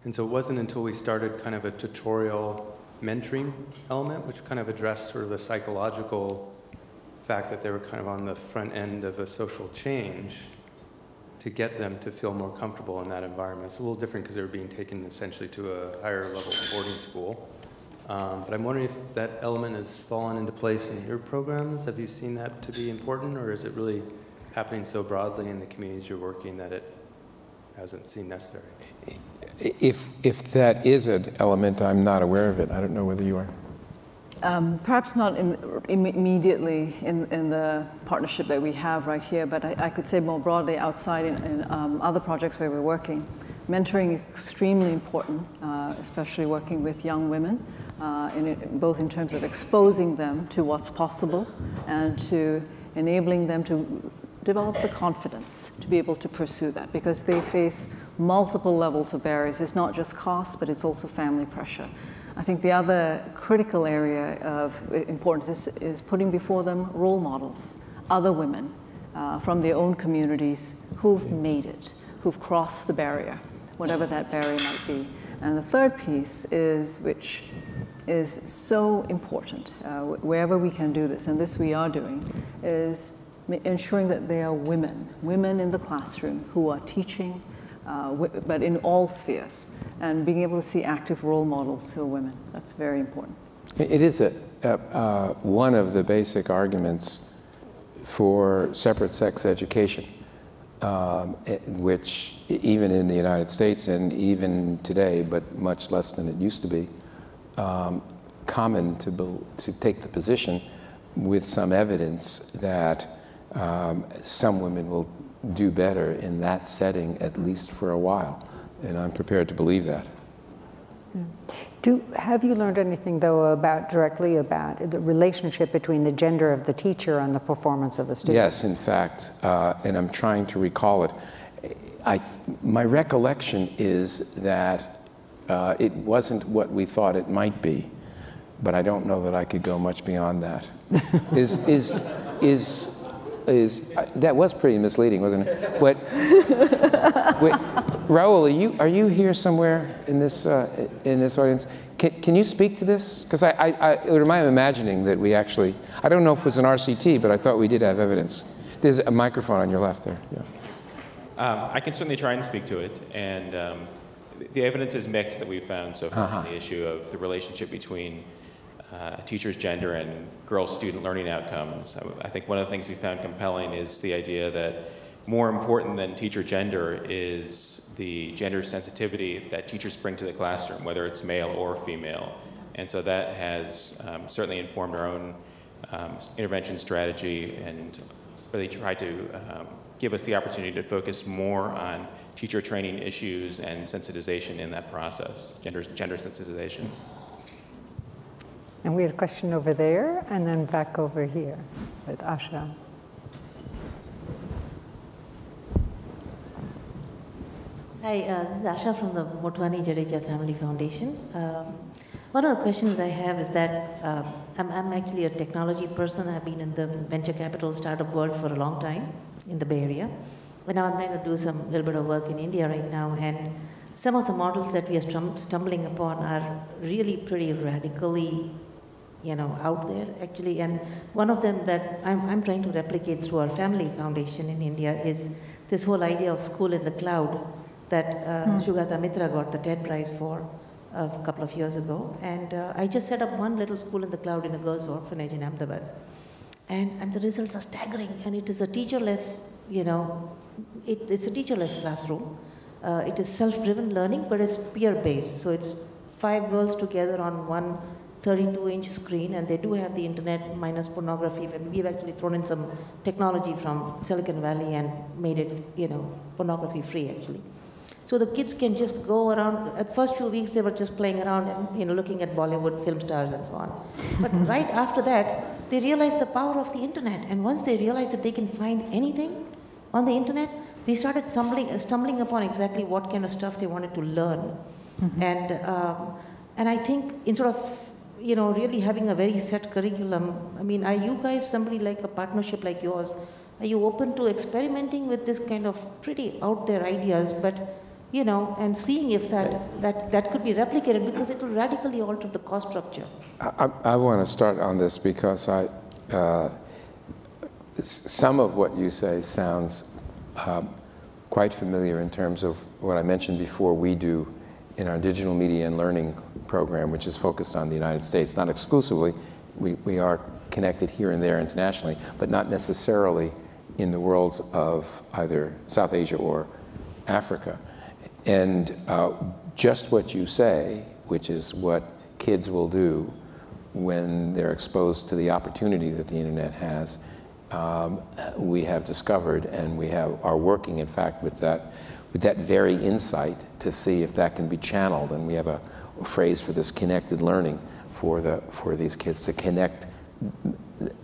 [SPEAKER 15] And so it wasn't until we started kind of a tutorial mentoring element, which kind of addressed sort of the psychological fact that they were kind of on the front end of a social change, to get them to feel more comfortable in that environment. It's a little different because they were being taken essentially to a higher level boarding school. But I'm wondering if that element has fallen into place in your programs. Have you seen that to be important, or is it really happening so broadly in the communities you're working that it hasn't seemed necessary?
[SPEAKER 12] If that is an element, I'm not aware of it. I don't know whether you are.
[SPEAKER 13] Perhaps not immediately in the partnership that we have right here, but I could say more broadly outside in other projects where we're working. Mentoring is extremely important, especially working with young women, both in terms of exposing them to what's possible and to enabling them to develop the confidence to be able to pursue that, because they face multiple levels of barriers. It's not just cost, but it's also family pressure. I think the other critical area of importance is putting before them role models, other women from their own communities who've made it, who've crossed the barrier, whatever that barrier might be. And the third piece is, which is so important, wherever we can do this, and this we are doing, is ensuring that they are women in the classroom who are teaching, but in all spheres, and being able to see active role models who are women. That's very important.
[SPEAKER 12] It is one of the basic arguments for separate sex education, which even in the United States and even today, but much less than it used to be, common to take the position with some evidence that some women will do better in that setting, at least for a while. And I'm prepared to believe that.
[SPEAKER 1] Have you learned anything, though, directly about the relationship between the gender of the teacher and the performance of the student?
[SPEAKER 12] Yes, in fact, and I'm trying to recall it. My recollection is that it wasn't what we thought it might be, but I don't know that I could go much beyond that. That was pretty misleading, wasn't it? Wait, Raul, are you here somewhere in this audience? Can you speak to this? Because I'm imagining that we actually, I don't know if it was an RCT, but I thought we did have evidence. There's a microphone on your left there. Yeah.
[SPEAKER 16] I can certainly try and speak to it, and the evidence is mixed that we've found so far on the issue of the relationship between a teacher's gender and girls' student learning outcomes. I think one of the things we found compelling is the idea that more important than teacher gender is the gender sensitivity that teachers bring to the classroom, whether it's male or female. And so that has certainly informed our own intervention strategy and really tried to give us the opportunity to focus more on teacher training issues and sensitization in that process, gender sensitization.
[SPEAKER 1] And we had a question over there, and then back over here with Asha.
[SPEAKER 17] Hi, this is Asha from the Motwani Jadeja Family Foundation. One of the questions I have is that I'm actually a technology person. I've been in the venture capital startup world for a long time in the Bay Area. But now I'm trying to do some little bit of work in India right now, and some of the models that we are stumbling upon are really pretty radically out there, actually. And one of them that I'm trying to replicate through our family foundation in India is this whole idea of school in the cloud that Sugata Mitra got the TED Prize for a couple of years ago. And I just set up one little school in the cloud in a girls' orphanage in Ahmedabad. And the results are staggering. And it is a teacherless, it's a teacherless classroom. It is self-driven learning, but it's peer-based. So it's 5 girls together on one 32-inch screen, and they do have the internet minus pornography. We've actually thrown in some technology from Silicon Valley and made it, pornography free, actually. So the kids can just go around. At the first few weeks, they were just playing around and looking at Bollywood film stars and so on. But right after that, they realized the power of the internet. And once they realized that they can find anything on the internet, they started stumbling upon exactly what kind of stuff they wanted to learn. And I think instead of really having a very set curriculum, I mean, are you guys somebody like a partnership like yours? Are you open to experimenting with this kind of pretty out there ideas, but and seeing if that could be replicated, because it will radically alter the cost structure?
[SPEAKER 12] I want to start on this because some of what you say sounds quite familiar in terms of what I mentioned before we do in our digital media and learning program, which is focused on the United States. Not exclusively, we are connected here and there internationally, but not necessarily in the worlds of either South Asia or Africa. And just what you say, which is what kids will do when they're exposed to the opportunity that the internet has, we have discovered, and we are working, in fact, with that very insight to see if that can be channeled. And we have a phrase for this: connected learning, for these kids to connect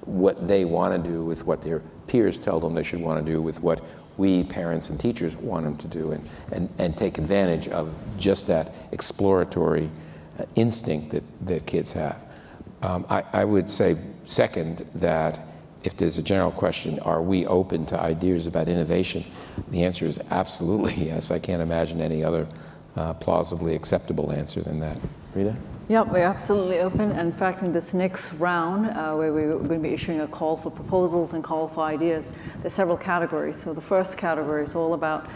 [SPEAKER 12] what they want to do with what their peers tell them they should want to do with what we, parents and teachers, want them to do, and take advantage of just that exploratory instinct that kids have. I would say, second, that if there's a general question, are we open to ideas about innovation? The answer is absolutely yes. I can't imagine any other plausibly acceptable answer than that. Rita?
[SPEAKER 13] Yeah, we're absolutely open. In fact, in this next round, where we're going to be issuing a call for proposals and call for ideas, there's several categories. So the first category is all about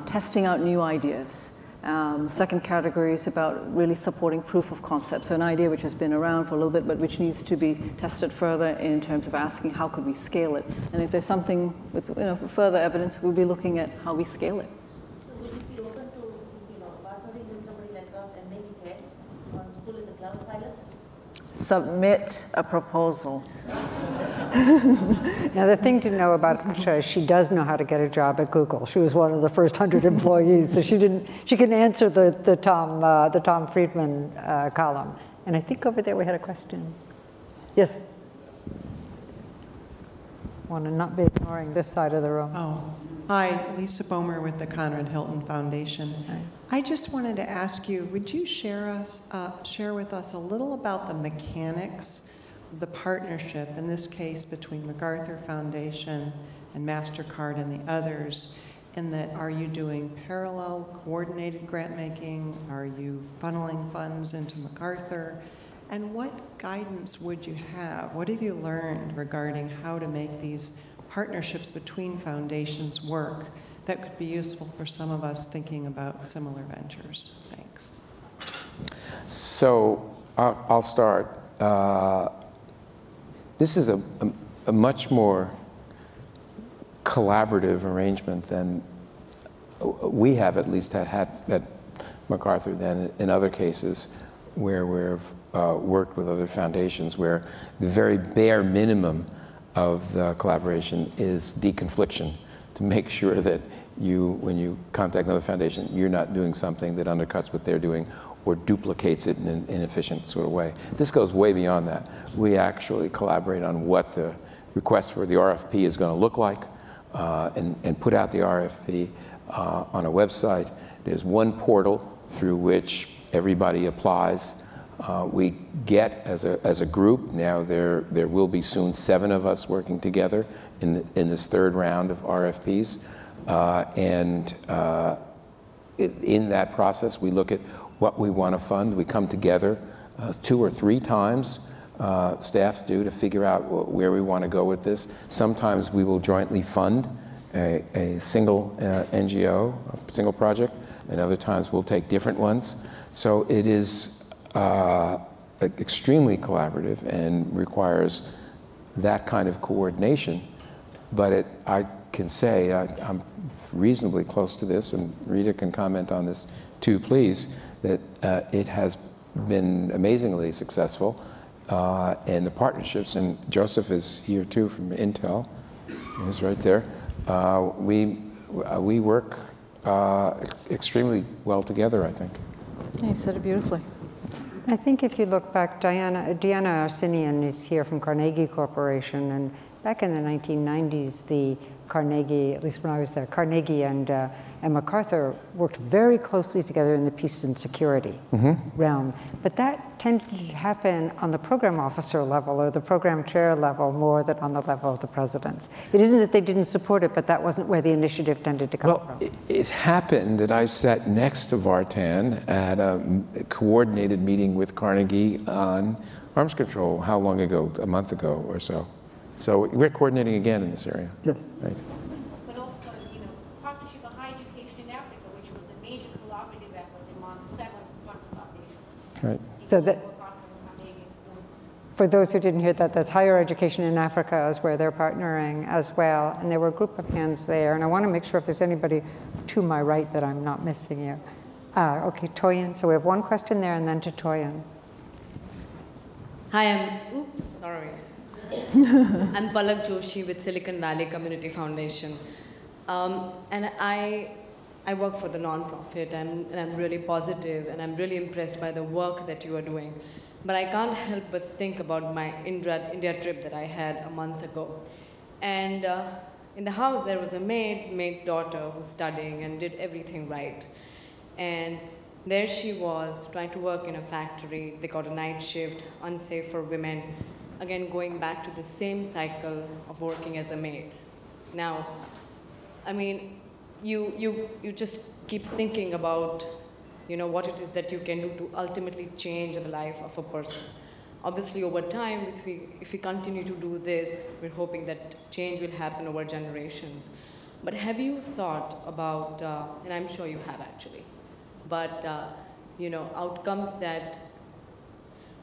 [SPEAKER 13] testing out new ideas. The second category is about really supporting proof of concept. So an idea which has been around for a little bit, but which needs to be tested further in terms of asking how could we scale it. And if there's something with further evidence, we'll be looking at how we scale it.
[SPEAKER 17] So would you be open to partnering with somebody like us and make it on School in the Cloud pilot?
[SPEAKER 18] Submit a proposal.
[SPEAKER 1] Now, the thing to know about Asha is she does know how to get a job at Google. She was one of the first 100 employees, so she can answer the Tom Friedman column. And I think over there we had a question. Yes. Want to not be ignoring this side of the room.
[SPEAKER 19] Oh, hi, Lisa Bomer with the Conrad Hilton Foundation. Hi. I just wanted to ask you, would you share with us a little about the mechanics of the partnership, in this case between MacArthur Foundation and MasterCard and the others, in that are you doing parallel coordinated grant making? Are you funneling funds into MacArthur? And what guidance would you have? What have you learned regarding how to make these partnerships between foundations work that could be useful for some of us thinking about similar ventures? Thanks.
[SPEAKER 12] So I'll start. This is a much more collaborative arrangement than we have at least had at MacArthur than in other cases where we've worked with other foundations, where the very bare minimum of the collaboration is deconfliction, to make sure that when you contact another foundation, you're not doing something that undercuts what they're doing or duplicates it in an inefficient sort of way. This goes way beyond that. We actually collaborate on what the request for the RFP is going to look like and put out the RFP on a website. There's one portal through which everybody applies. We get, as a group, now there will be soon 7 of us working together in this third round of RFPs. In that process, we look at what we want to fund. We come together 2 or 3 times, staffs do, to figure out where we want to go with this. Sometimes we will jointly fund a single NGO, a single project, and other times we'll take different ones. So it is extremely collaborative and requires that kind of coordination. But I can say I'm reasonably close to this, and Rita can comment on this too, please, that it has been amazingly successful, and the partnerships, and Joseph is here too from Intel, he's right there. We work extremely well together, I think.
[SPEAKER 13] Yeah, you said it beautifully.
[SPEAKER 1] I think if you look back, Diana Arsenian is here from Carnegie Corporation, and back in the 1990s, the Carnegie, at least when I was there, Carnegie and MacArthur worked very closely together in the peace and security realm. But that tended to happen on the program officer level or the program chair level more than on the level of the presidents. It isn't that they didn't support it, but that wasn't where the initiative tended to come from.
[SPEAKER 12] It happened that I sat next to Vartan at a coordinated meeting with Carnegie on arms control. How long ago? A month ago or so. So we're coordinating again in this area. Yeah. Right.
[SPEAKER 20] But also, Partnership on Higher Education in Africa, which was a major collaborative effort among 7 foundations.
[SPEAKER 1] Right. So that, for those who didn't hear that, that's Higher Education in Africa is where they're partnering as well. And there were a group of hands there. And I want to make sure if there's anybody to my right that I'm not missing you. Okay, Toyin. So we have one question there and then to Toyin.
[SPEAKER 21] Hi, I'm Palak Joshi with Silicon Valley Community Foundation. And I work for the nonprofit, and I'm really positive, and I'm really impressed by the work that you are doing. But I can't help but think about my India trip that I had a month ago. And in the house, there was a maid's daughter who was studying and did everything right. And There she was, trying to work in a factory. They got a night shift, unsafe for women. Again, going back to the same cycle of working as a maid. Now, I mean, you just keep thinking about, you know, what it is that you can do to ultimately change the life of a person. Obviously, over time, if we continue to do this, we're hoping that change will happen over generations. But have you thought about, and I'm sure you have actually, but you know, outcomes that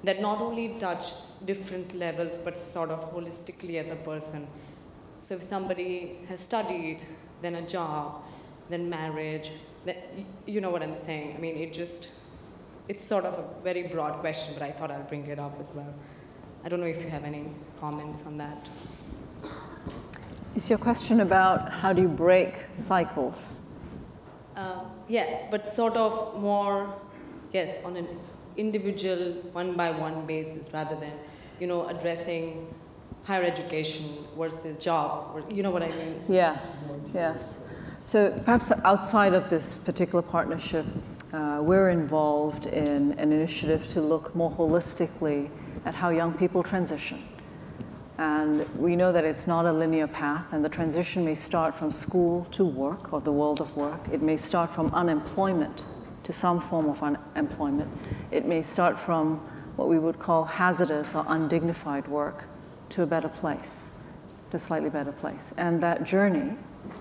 [SPEAKER 21] not only touch different levels, but sort of holistically as a person. So if somebody has studied, then a job, then marriage, then, you know what I'm saying? I mean, it's sort of a very broad question, but I thought I'll bring it up as well. I don't know if you have any comments on that.
[SPEAKER 13] Is your question about how do you break cycles?
[SPEAKER 21] Yes, but sort of more, yes, on an individual, one-by-one basis, rather than, you know, addressing higher education versus jobs, or, you know what I mean?
[SPEAKER 13] Yes, yes. So perhaps outside of this particular partnership, we're involved in an initiative to look more holistically at how young people transition. And we know that it's not a linear path, and the transition may start from school to work, or the world of work. It may start from unemployment to some form of unemployment. It may start from what we would call hazardous or undignified work to a better place, to a slightly better place. And that journey,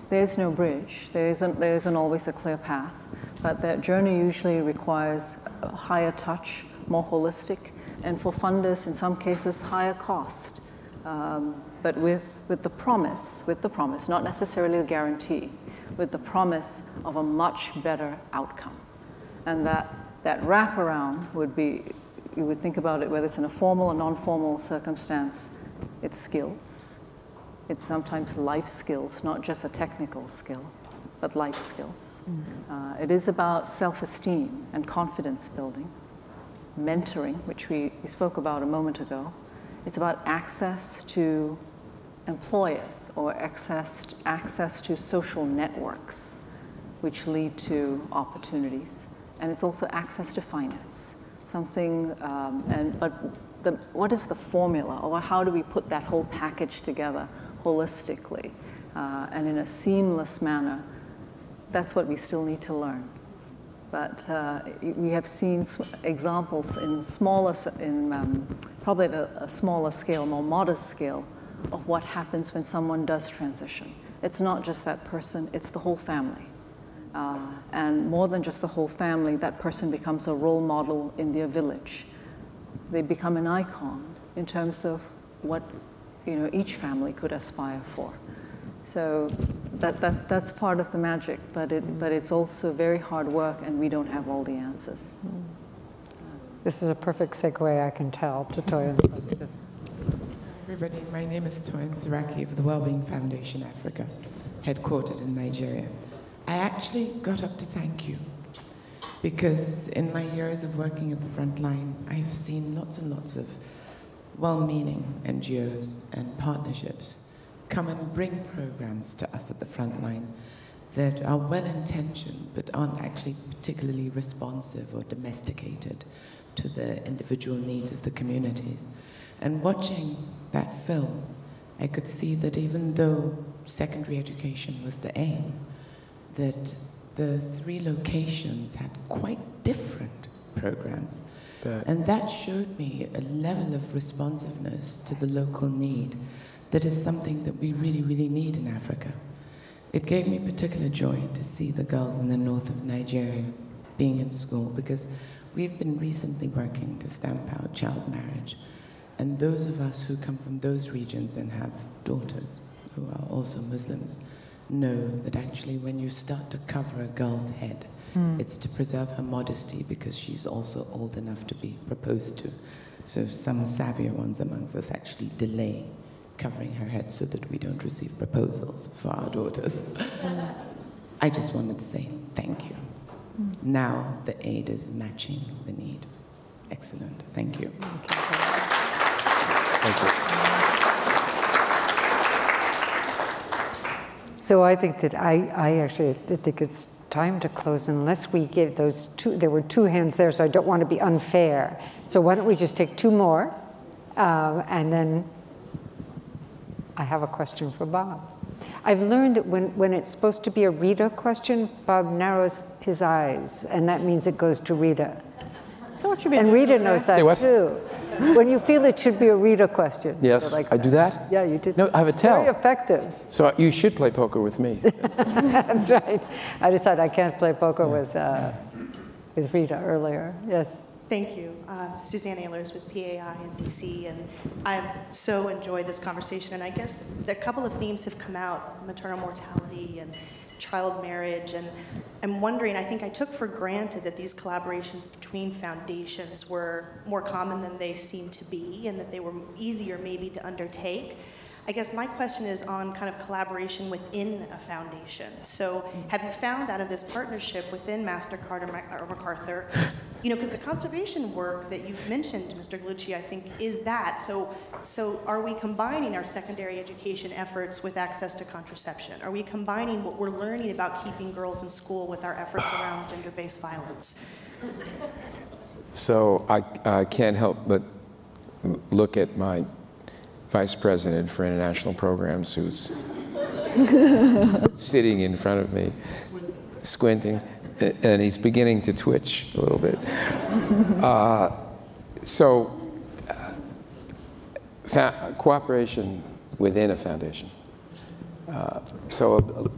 [SPEAKER 13] there's no bridge. There isn't always a clear path, but that journey usually requires a higher touch, more holistic, and for funders, in some cases, higher cost. But with the promise, not necessarily a guarantee, with the promise of a much better outcome. And that wraparound would be, you would think about it, whether it's in a formal or non-formal circumstance, it's skills. It's sometimes life skills, not just a technical skill, but life skills. It is about self-esteem and confidence building, mentoring, which we spoke about a moment ago. It's about access to employers or access to social networks, which lead to opportunities. And it's also access to finance. What is the formula, or how do we put that whole package together holistically and in a seamless manner? That's what we still need to learn. But we have seen examples in probably at a smaller scale, more modest scale, of what happens when someone does transition. It's not just that person, it's the whole family. And more than just the whole family, that person becomes a role model in their village. They become an icon in terms of what, you know, each family could aspire for. So that's part of the magic, but it's also very hard work, and we don't have all the answers.
[SPEAKER 1] This is a perfect segue, I can tell, to Toyin's question.
[SPEAKER 3] Everybody, my name is Toyin Siraki of the Wellbeing Foundation Africa, headquartered in Nigeria. I actually got up to thank you, because in my years of working at the front line, I've seen lots and lots of well-meaning NGOs and partnerships come and bring programs to us at the front line that are well-intentioned but aren't actually particularly responsive or domesticated to the individual needs of the communities. And watching that film, I could see that even though secondary education was the aim, that the 3 locations had quite different programs. And that showed me a level of responsiveness to the local need that is something that we really, really need in Africa. It gave me particular joy to see the girls in the north of Nigeria being in school, because we've been recently working to stamp out child marriage. And those of us who come from those regions and have daughters who are also Muslims know that actually when you start to cover a girl's head, it's to preserve her modesty, because she's also old enough to be proposed to. So some savvier ones amongst us actually delay covering her head so that we don't receive proposals for our daughters. I just wanted to say thank you. Now the aid is matching the need. Excellent. Thank you.
[SPEAKER 12] Thank you.
[SPEAKER 1] So I think that I actually think it's time to close unless we give those two. There were two hands there, so I don't want to be unfair. So why don't we just take two more, and then I have a question for Bob. I've learned that when it's supposed to be a Rita question, Bob narrows his eyes, and that means it goes to Rita. And Rita knows that too. When you feel it should be a Rita question.
[SPEAKER 12] Yes,
[SPEAKER 1] like
[SPEAKER 12] I do that?
[SPEAKER 1] Yeah, you did.
[SPEAKER 12] No, I have a tell.
[SPEAKER 1] Very effective.
[SPEAKER 12] So you should play poker with me.
[SPEAKER 1] That's right. I decided I can't play poker with Rita earlier. Yes.
[SPEAKER 5] Thank you. Suzanne Ehlers with PAI in DC, and I've so enjoyed this conversation. And I guess a couple of themes have come out: maternal mortality and child marriage. And I'm wondering, I think I took for granted that these collaborations between foundations were more common than they seem to be, and that they were easier maybe to undertake. I guess my question is on kind of collaboration within a foundation. So have you found out of this partnership within MasterCard or MacArthur, you know, because the conservation work that you've mentioned, Mr. Gallucci, I think is that. So are we combining our secondary education efforts with access to contraception? Are we combining what we're learning about keeping girls in school with our efforts around gender-based violence?
[SPEAKER 12] So I can't help but look at my Vice President for International Programs, who's sitting in front of me, squinting, and he's beginning to twitch a little bit. Cooperation within a foundation. So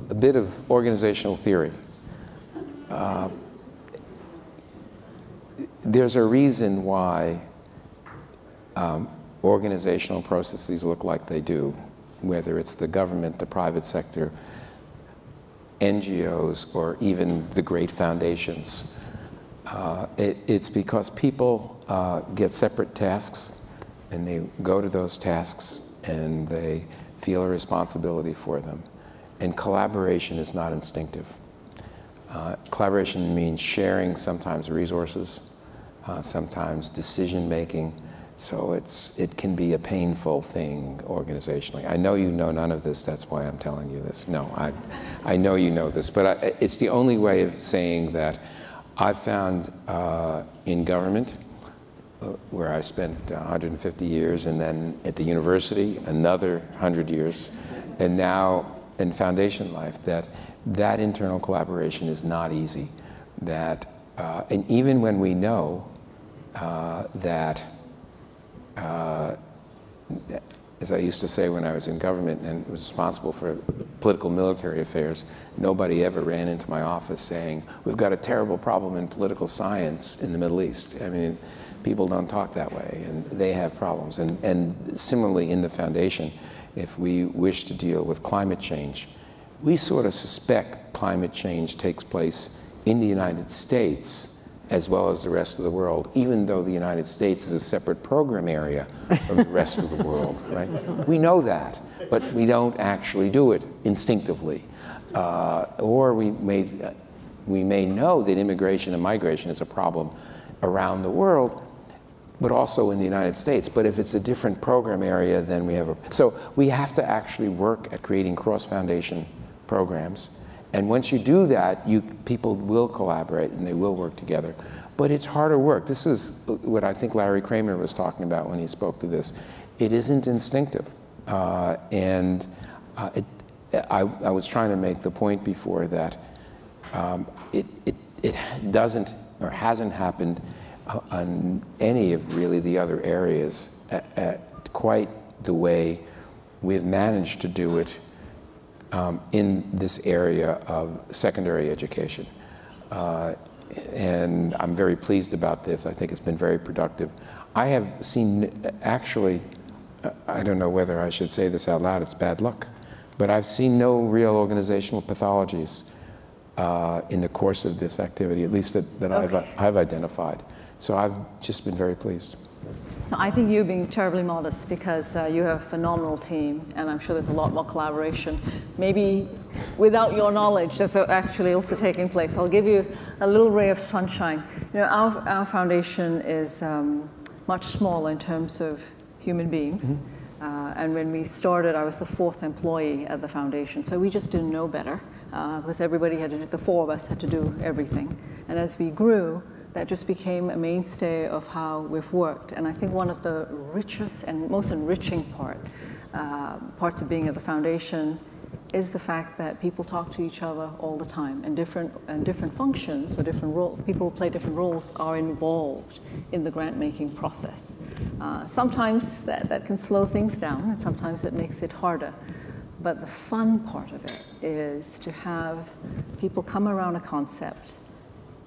[SPEAKER 12] a bit of organizational theory. There's a reason why organizational processes look like they do, whether it's the government, the private sector, NGOs, or even the great foundations. It's because people get separate tasks, and they go to those tasks, and they feel a responsibility for them. And collaboration is not instinctive. Collaboration means sharing sometimes resources, sometimes decision-making. So it can be a painful thing organizationally. I know you know none of this, that's why I'm telling you this. No, I know you know this, but it's the only way of saying that I've found in government, where I spent 150 years, and then at the university, another 100 years, and now in foundation life, that internal collaboration is not easy. And even when we know that, as I used to say when I was in government and was responsible for political military affairs, nobody ever ran into my office saying, we've got a terrible problem in political science in the Middle East. I mean, people don't talk that way, and they have problems. And similarly in the foundation, if we wish to deal with climate change, we sort of suspect climate change takes place in the United States as well as the rest of the world, even though the United States is a separate program area from the rest of the world, right? We know that, but we don't actually do it instinctively. Or we may know that immigration and migration is a problem around the world, but also in the United States. But if it's a different program area, then we have so we have to actually work at creating cross-foundation programs. And once you do that, people will collaborate and they will work together. But it's harder work. This is what I think Larry Kramer was talking about when he spoke to this. It isn't instinctive. I was trying to make the point before that it doesn't or hasn't happened on any of really the other areas at quite the way we've managed to do it in this area of secondary education. And I'm very pleased about this. I think it's been very productive. I have seen, actually, I don't know whether I should say this out loud, it's bad luck, but I've seen no real organizational pathologies in the course of this activity, at least that I've identified. So I've just been very pleased.
[SPEAKER 13] So I think you're being terribly modest because you have a phenomenal team, and I'm sure there's a lot more collaboration. Maybe without your knowledge, that's actually also taking place. I'll give you a little ray of sunshine. You know, our foundation is much smaller in terms of human beings. Mm-hmm. And when we started, I was the 4th employee at the foundation, so we just didn't know better. because everybody had to do, the four of us had to do everything. And as we grew, that just became a mainstay of how we've worked. And I think one of the richest and most enriching parts of being at the foundation is the fact that people talk to each other all the time, and different functions or different roles, people who play different roles are involved in the grant-making process. Sometimes that can slow things down, and sometimes it makes it harder. But the fun part of it is to have people come around a concept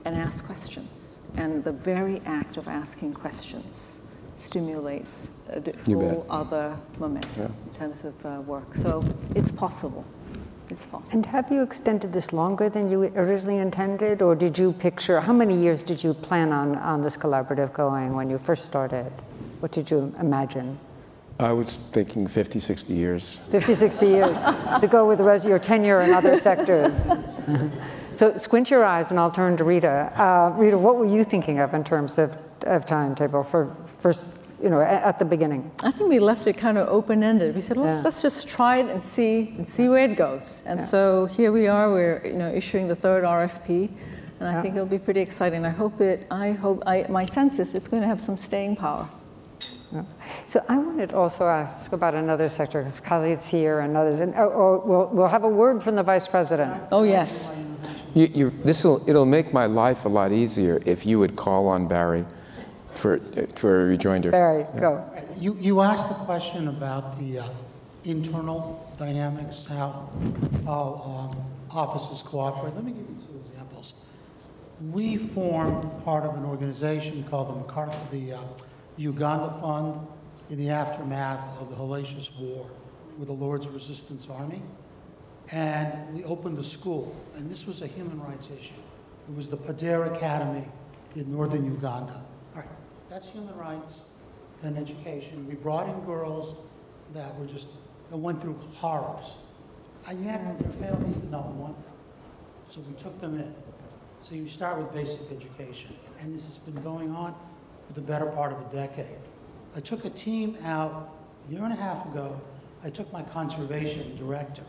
[SPEAKER 13] and ask questions. And the very act of asking questions stimulates a whole other momentum in terms of work. So it's possible. It's possible.
[SPEAKER 1] And have you extended this longer than you originally intended, or did you picture, how many years did you plan on this collaborative going when you first started? What did you imagine?
[SPEAKER 12] I was thinking 50, 60 years.
[SPEAKER 1] 50, 60 years to go with the rest of your tenure in other sectors. So squint your eyes and I'll turn to Reeta. Reeta, what were you thinking of in terms of timetable for first, at the beginning?
[SPEAKER 13] I think we left it kind of open-ended. We said, well, let's just try it and see where it goes. And so here we are, we're issuing the third RFP, and I think it'll be pretty exciting. My sense is it's going to have some staying power.
[SPEAKER 1] So I wanted to also ask about another sector, because Khalid's here and others, and we'll have a word from the Vice President.
[SPEAKER 13] Oh, yes.
[SPEAKER 12] It'll make my life a lot easier if you would call on Barry for a rejoinder.
[SPEAKER 1] Barry, go.
[SPEAKER 6] You asked the question about the internal dynamics, how offices cooperate. Let me give you two examples. We formed part of an organization called the MacArthur, the Uganda Fund in the aftermath of the hellacious war with the Lord's Resistance Army. And we opened a school, and this was a human rights issue. It was the Padere Academy in northern Uganda. All right, that's human rights and education. We brought in girls that went through horrors, and yet their families did not want them. So we took them in. So you start with basic education, and this has been going on for the better part of a decade. I took a team out a year and a half ago. I took my conservation director.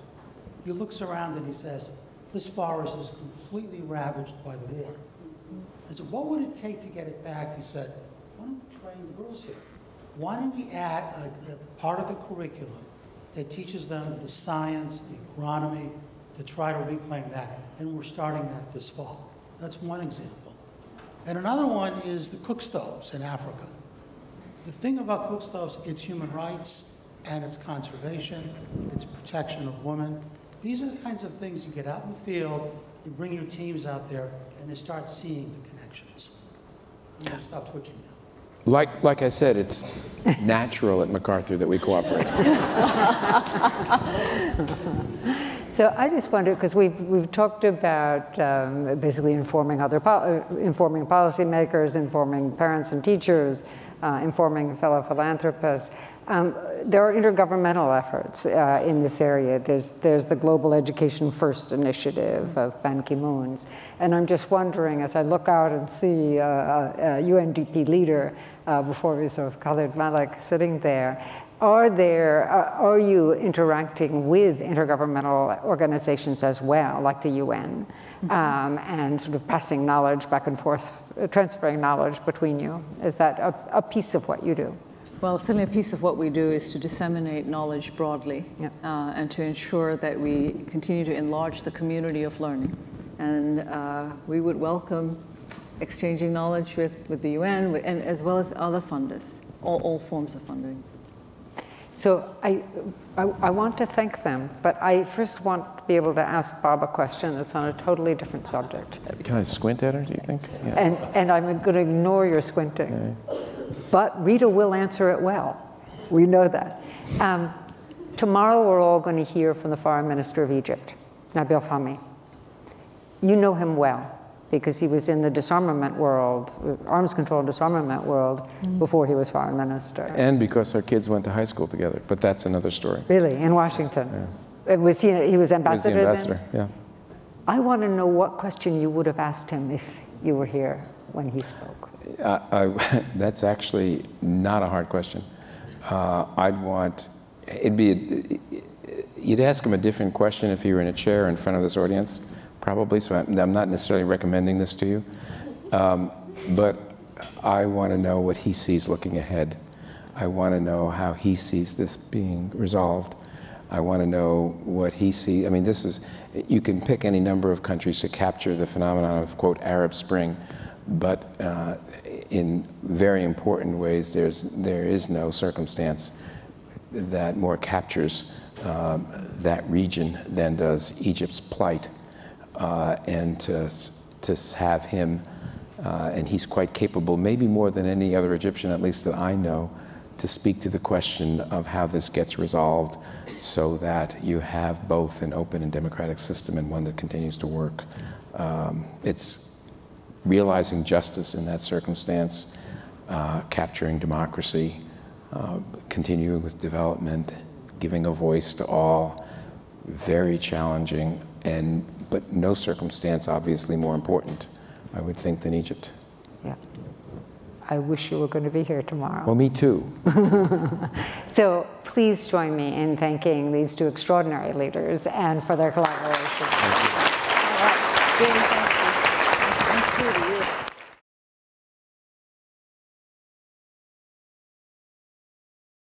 [SPEAKER 6] He looks around and he says, this forest is completely ravaged by the war. I said, what would it take to get it back? He said, why don't we train the girls here? Why don't we add a part of the curriculum that teaches them the science, the agronomy, to try to reclaim that? And we're starting that this fall. That's one example. And another one is the cook stoves in Africa. The thing about cook stoves, it's human rights and it's conservation, it's protection of women. These are the kinds of things you get out in the field, you bring your teams out there, and they start seeing the connections. You know, stop twitching now.
[SPEAKER 12] Like I said, it's natural at MacArthur that we cooperate.
[SPEAKER 1] So I just wondered, because we've talked about basically informing informing policymakers, informing parents and teachers, informing fellow philanthropists. There are intergovernmental efforts in this area. There's the Global Education First initiative of Ban Ki-moon's. And I'm just wondering, as I look out and see a UNDP leader before we saw Khalid Malik sitting there, are you interacting with intergovernmental organizations as well, like the UN, and sort of passing knowledge back and forth, transferring knowledge between you? Is that a piece of what you do?
[SPEAKER 13] Well, certainly a piece of what we do is to disseminate knowledge broadly and to ensure that we continue to enlarge the community of learning. And we would welcome exchanging knowledge with the UN and as well as other funders, all forms of funding.
[SPEAKER 1] So I want to thank them, but I first want to be able to ask Bob a question that's on a totally different subject.
[SPEAKER 12] Can I squint at her, do you think? Yeah.
[SPEAKER 1] And I'm going to ignore your squinting. Okay. But Reeta will answer it well. We know that. Tomorrow we're all going to hear from the Foreign Minister of Egypt, Nabil Fahmy. You know him well, because he was in the disarmament world, arms control disarmament world, before he was foreign minister.
[SPEAKER 12] And because our kids went to high school together, but that's another story.
[SPEAKER 1] Really, in Washington? Yeah. Was he was ambassador then?
[SPEAKER 12] He was the ambassador, yeah.
[SPEAKER 1] I want to know what question you would have asked him if you were here when he spoke.
[SPEAKER 12] That's actually not a hard question. you'd ask him a different question if you were in a chair in front of this audience, probably, so I'm not necessarily recommending this to you. But I want to know what he sees looking ahead. I want to know how he sees this being resolved. I want to know what he sees. I mean, this is, you can pick any number of countries to capture the phenomenon of, quote, Arab Spring, but in very important ways, there is no circumstance that more captures that region than does Egypt's plight. And to have him, and he's quite capable, maybe more than any other Egyptian, at least that I know, to speak to the question of how this gets resolved so that you have both an open and democratic system and one that continues to work. It's realizing justice in that circumstance, capturing democracy, continuing with development, giving a voice to all, very challenging, but no circumstance obviously more important, I would think, than Egypt.
[SPEAKER 1] Yeah. I wish you were going to be here tomorrow.
[SPEAKER 12] Well, me too.
[SPEAKER 1] So please join me in thanking these two extraordinary leaders and for their collaboration.
[SPEAKER 12] Thank you.
[SPEAKER 1] All right. Thank you. Thank you to you.